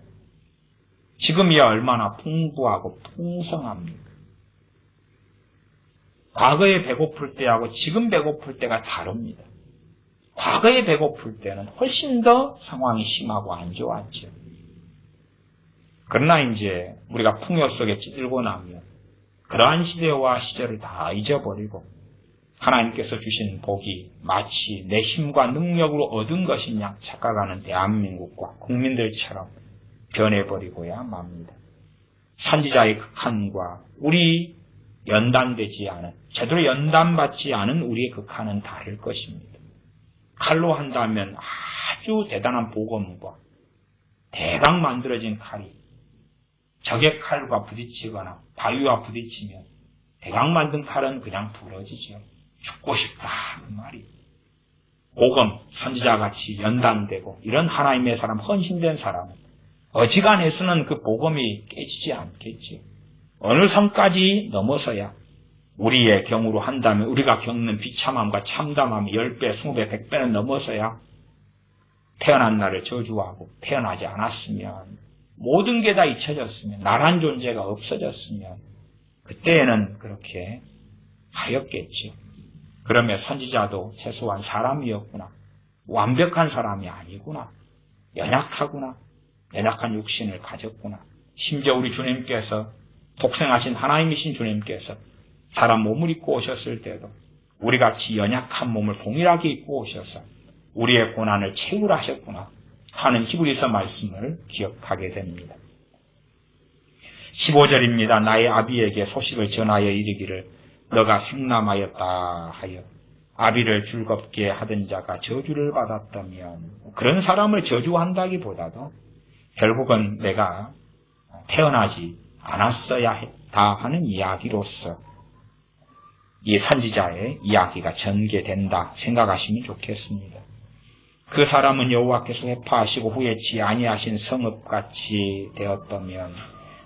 지금이야 얼마나 풍부하고 풍성합니까? 과거에 배고플 때하고 지금 배고플 때가 다릅니다. 과거에 배고플 때는 훨씬 더 상황이 심하고 안 좋았죠. 그러나 이제 우리가 풍요 속에 찌들고 나면 그러한 시대와 시절을 다 잊어버리고 하나님께서 주신 복이 마치 내 힘과 능력으로 얻은 것이냐 착각하는 대한민국과 국민들처럼 변해버리고야 맙니다. 선지자의 극한과 우리 연단되지 않은, 제대로 연단받지 않은 우리의 극한은 다를 것입니다. 칼로 한다면 아주 대단한 보검과 대강 만들어진 칼이 적의 칼과 부딪히거나 바위와 부딪히면 대강 만든 칼은 그냥 부러지죠. 죽고 싶다 그 말이. 보검, 선지자같이 연단되고 이런 하나님의 사람, 헌신된 사람은 어지간해서는 그 보검이 깨지지 않겠죠. 어느 선까지 넘어서야 우리의 경우로 한다면 우리가 겪는 비참함과 참담함이 10배, 20배, 100배는 넘어서야 태어난 날을 저주하고 태어나지 않았으면 모든 게 다 잊혀졌으면 나란 존재가 없어졌으면 그때에는 그렇게 하였겠죠. 그러면 선지자도 최소한 사람이었구나. 완벽한 사람이 아니구나. 연약하구나. 연약한 육신을 가졌구나. 심지어 우리 주님께서 독생하신 하나님이신 주님께서 사람 몸을 입고 오셨을 때도 우리같이 연약한 몸을 동일하게 입고 오셔서 우리의 고난을 채우라 하셨구나 하는 히브리서 말씀을 기억하게 됩니다. 15절입니다. 나의 아비에게 소식을 전하여 이르기를 너가 생남하였다 하여 아비를 즐겁게 하던 자가 저주를 받았다면 그런 사람을 저주한다기보다도 결국은 내가 태어나지 않았어야 했다 하는 이야기로서 이 선지자의 이야기가 전개된다 생각하시면 좋겠습니다. 그 사람은 여호와께서 회파하시고 후회치 아니하신 성읍같이 되었다면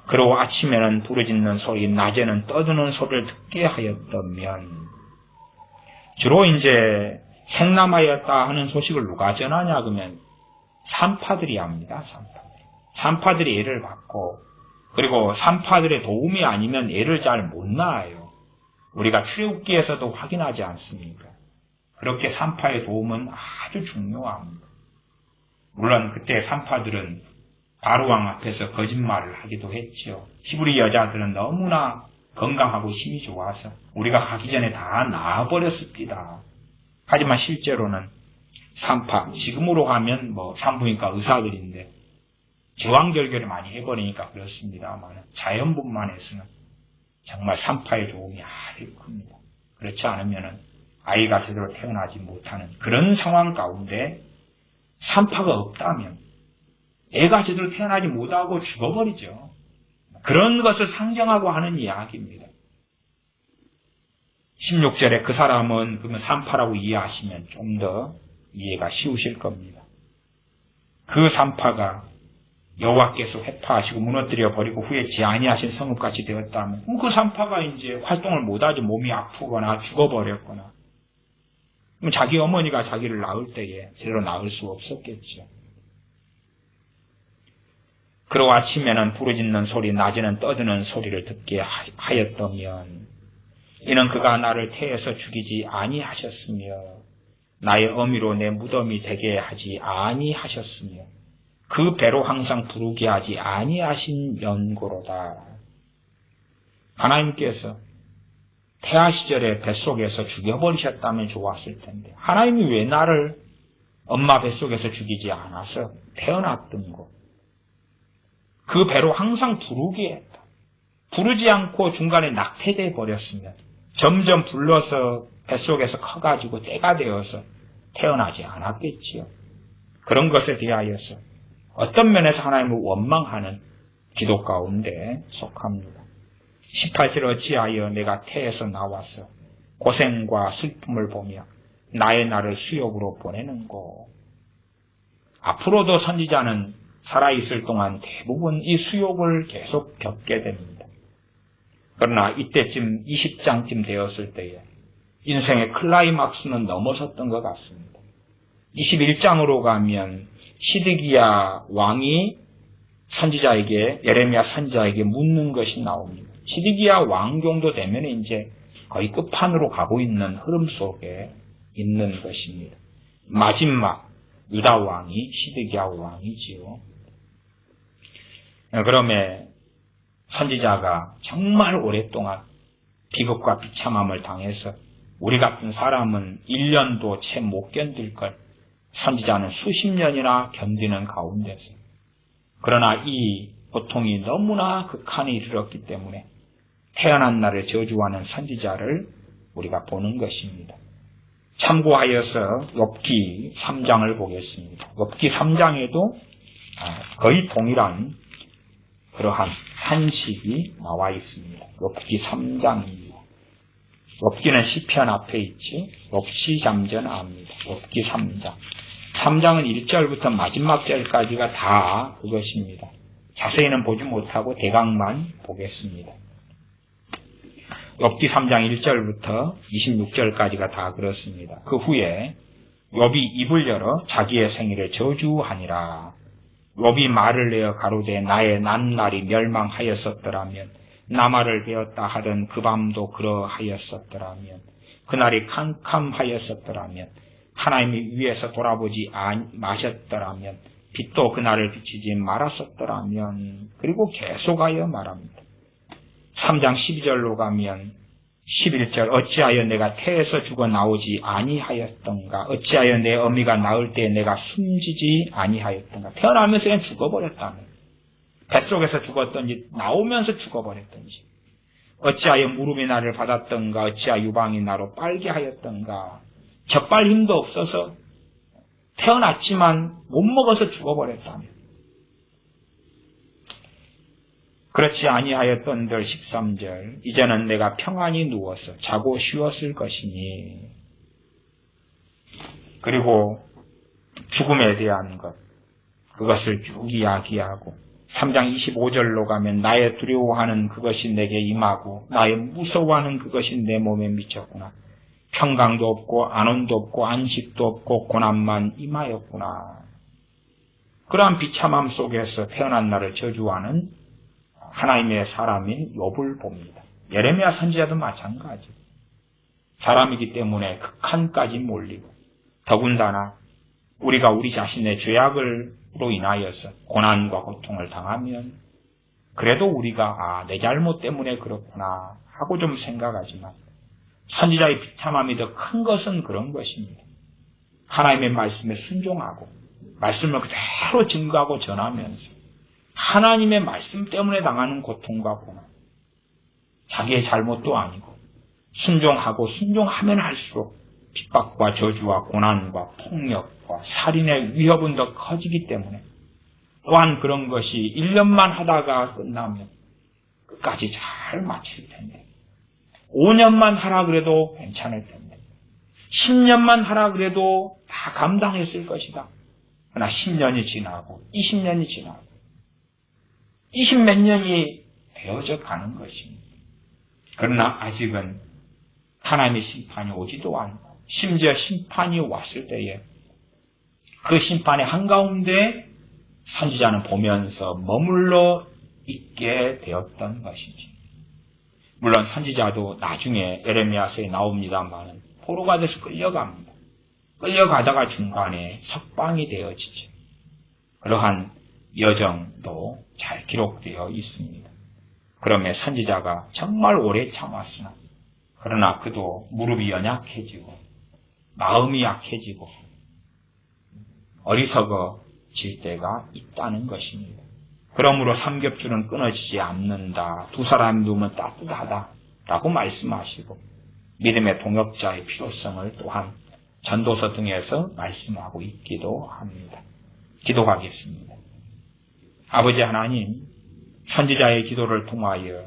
그리고 아침에는 부르짖는 소리, 낮에는 떠드는 소리를 듣게 하였다면 주로 이제 생남하였다 하는 소식을 누가 전하냐 그러면 산파들이 합니다. 산파들이 애를 받고 그리고 산파들의 도움이 아니면 애를 잘 못 낳아요. 우리가 출애굽기에서도 확인하지 않습니까? 그렇게 산파의 도움은 아주 중요합니다. 물론 그때 산파들은 바로왕 앞에서 거짓말을 하기도 했죠. 히브리 여자들은 너무나 건강하고 힘이 좋아서 우리가 가기 전에 다 나아버렸습니다. 하지만 실제로는 산파, 지금으로 하면 산부인과 의사들인데 제왕절개를 많이 해버리니까 그렇습니다만 자연분만에서는 정말 산파의 도움이 아주 큽니다. 그렇지 않으면 아이가 제대로 태어나지 못하는 그런 상황 가운데 산파가 없다면 애가 제대로 태어나지 못하고 죽어버리죠. 그런 것을 상정하고 하는 이야기입니다. 16절에 그 사람은 그러면 산파라고 이해하시면 좀 더 이해가 쉬우실 겁니다. 그 산파가 여호와께서 회파하시고 무너뜨려 버리고 후에 지아니하신 성읍같이 되었다면 그 산파가 이제 활동을 못하지 몸이 아프거나 죽어버렸거나 그럼 자기 어머니가 자기를 낳을 때에 제대로 낳을 수 없었겠죠. 그리고 아침에는 부르짖는 소리, 낮에는 떠드는 소리를 듣게 하였더면 이는 그가 나를 태에서 죽이지 아니하셨으며 나의 어미로 내 무덤이 되게 하지 아니하셨으며 그 배로 항상 부르게 하지 아니하신 연고로다. 하나님께서 태아 시절에 뱃속에서 죽여버리셨다면 좋았을 텐데 하나님이 왜 나를 엄마 뱃속에서 죽이지 않아서 태어났던 거. 그 배로 항상 부르게 했다. 부르지 않고 중간에 낙태돼 버렸으면 점점 불러서 뱃속에서 커가지고 때가 되어서 태어나지 않았겠지요. 그런 것에 대하여서 어떤 면에서 하나님을 원망하는 기도 가운데 속합니다. 18절 어찌하여 내가 태에서 나와서 고생과 슬픔을 보며 나의 날을 수욕으로 보내는고. 앞으로도 선지자는 살아있을 동안 대부분 이 수욕을 계속 겪게 됩니다. 그러나 이때쯤 20장쯤 되었을 때에 인생의 클라이막스는 넘어섰던 것 같습니다. 21장으로 가면 시드기야 왕이 선지자에게 예레미야 선지자에게 묻는 것이 나옵니다. 시드기야 왕 정도 되면 이제 거의 끝판으로 가고 있는 흐름 속에 있는 것입니다. 마지막 유다 왕이 시드기야 왕이지요. 그러면 선지자가 정말 오랫동안 비극과 비참함을 당해서 우리 같은 사람은 1년도 채 못 견딜 걸 선지자는 수십 년이나 견디는 가운데서 그러나 이 고통이 너무나 극한에 이르렀기 때문에 태어난 날을 저주하는 선지자를 우리가 보는 것입니다. 참고하여서 욥기 3장을 보겠습니다. 욥기 3장에도 거의 동일한 그러한 한식이 나와 있습니다. 욥기 3장입니다. 욥기는 시편 앞에 있지 욥시 잠전 앞입니다. 욥기 3장. 3장은 1절부터 마지막 절까지가 다 그것입니다. 자세히는 보지 못하고 대강만 보겠습니다. 욥기 3장 1절부터 26절까지가 다 그렇습니다. 그 후에 욥이 입을 열어 자기의 생일을 저주하니라. 욥이 말을 내어 가로되 나의 난날이 멸망하였었더라면 나말을 베었다 하던 그 밤도 그러하였었더라면 그날이 캄캄하였었더라면 하나님이 위에서 돌아보지 마셨더라면 빛도 그날을 비치지 말았었더라면. 그리고 계속하여 말합니다. 3장 12절로 가면 11절 어찌하여 내가 태에서 죽어 나오지 아니하였던가. 어찌하여 내 어미가 낳을 때 내가 숨지지 아니하였던가. 태어나면서 그냥 죽어버렸다면. 뱃속에서 죽었던지 나오면서 죽어버렸던지. 어찌하여 무릎이 나를 받았던가. 어찌하여 유방이 나로 빨게 하였던가. 젖발 힘도 없어서 태어났지만 못 먹어서 죽어버렸다면. 그렇지 아니하였던들 13절 이제는 내가 평안히 누워서 자고 쉬었을 것이니. 그리고 죽음에 대한 것 그것을 쭉 이야기하고 3장 25절로 가면 나의 두려워하는 그것이 내게 임하고 나의 무서워하는 그것이 내 몸에 미쳤구나. 평강도 없고 안온도 없고 안식도 없고 고난만 임하였구나. 그러한 비참함 속에서 태어난 나를 저주하는 하나님의 사람인 욥을 봅니다. 예레미야 선지자도 마찬가지. 사람이기 때문에 극한까지 몰리고 더군다나 우리가 우리 자신의 죄악으로 인하여서 고난과 고통을 당하면 그래도 우리가 내 잘못 때문에 그렇구나 하고 좀 생각하지만 선지자의 비참함이 더 큰 것은 그런 것입니다. 하나님의 말씀에 순종하고 말씀을 그대로 증거하고 전하면서 하나님의 말씀 때문에 당하는 고통과 고난, 자기의 잘못도 아니고 순종하고 순종하면 할수록 핍박과 저주와 고난과 폭력과 살인의 위협은 더 커지기 때문에 또한 그런 것이 1년만 하다가 끝나면 끝까지 잘 마칠 텐데 5년만 하라 그래도 괜찮을 텐데 10년만 하라 그래도 다 감당했을 것이다. 그러나 10년이 지나고 20년이 지나고 20몇 년이 되어져 가는 것입니다. 그러나 아직은 하나님의 심판이 오지도 않고 심지어 심판이 왔을 때에 그 심판의 한가운데 선지자는 보면서 머물러 있게 되었던 것이지. 물론 선지자도 나중에 에레미야서에 나옵니다만 포로가 돼서 끌려갑니다. 끌려가다가 중간에 석방이 되어지죠. 그러한 여정도 잘 기록되어 있습니다. 그러면 선지자가 정말 오래 참았으나 그러나 그도 무릎이 연약해지고 마음이 약해지고 어리석어질 때가 있다는 것입니다. 그러므로 삼겹줄은 끊어지지 않는다. 두 사람이 누우면 따뜻하다라고 말씀하시고 믿음의 동역자의 필요성을 또한 전도서 등에서 말씀하고 있기도 합니다. 기도하겠습니다. 아버지 하나님, 선지자의 기도를 통하여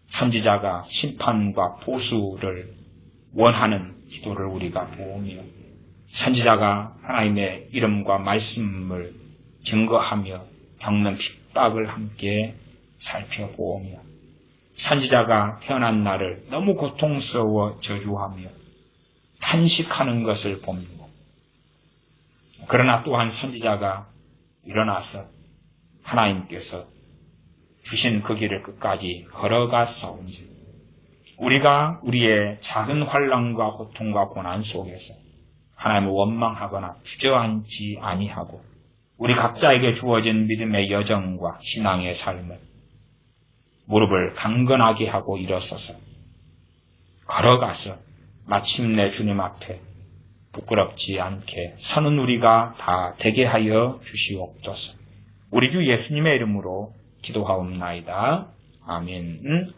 선지자가 심판과 보수를 원하는 기도를 우리가 보며 선지자가 하나님의 이름과 말씀을 증거하며 겪는 핍박을 함께 살펴보며 선지자가 태어난 날을 너무 고통스러워 저주하며 탄식하는 것을 봅니다. 그러나 또한 선지자가 일어나서 하나님께서 주신 그 길을 끝까지 걸어갔사온지 우리가 우리의 작은 환난과 고통과 고난 속에서 하나님을 원망하거나 주저앉지 아니하고 우리 각자에게 주어진 믿음의 여정과 신앙의 삶을 무릎을 강건하게 하고 일어서서 걸어가서 마침내 주님 앞에 부끄럽지 않게 서는 우리가 다 되게 하여 주시옵소서. 우리 주 예수님의 이름으로 기도하옵나이다. 아멘.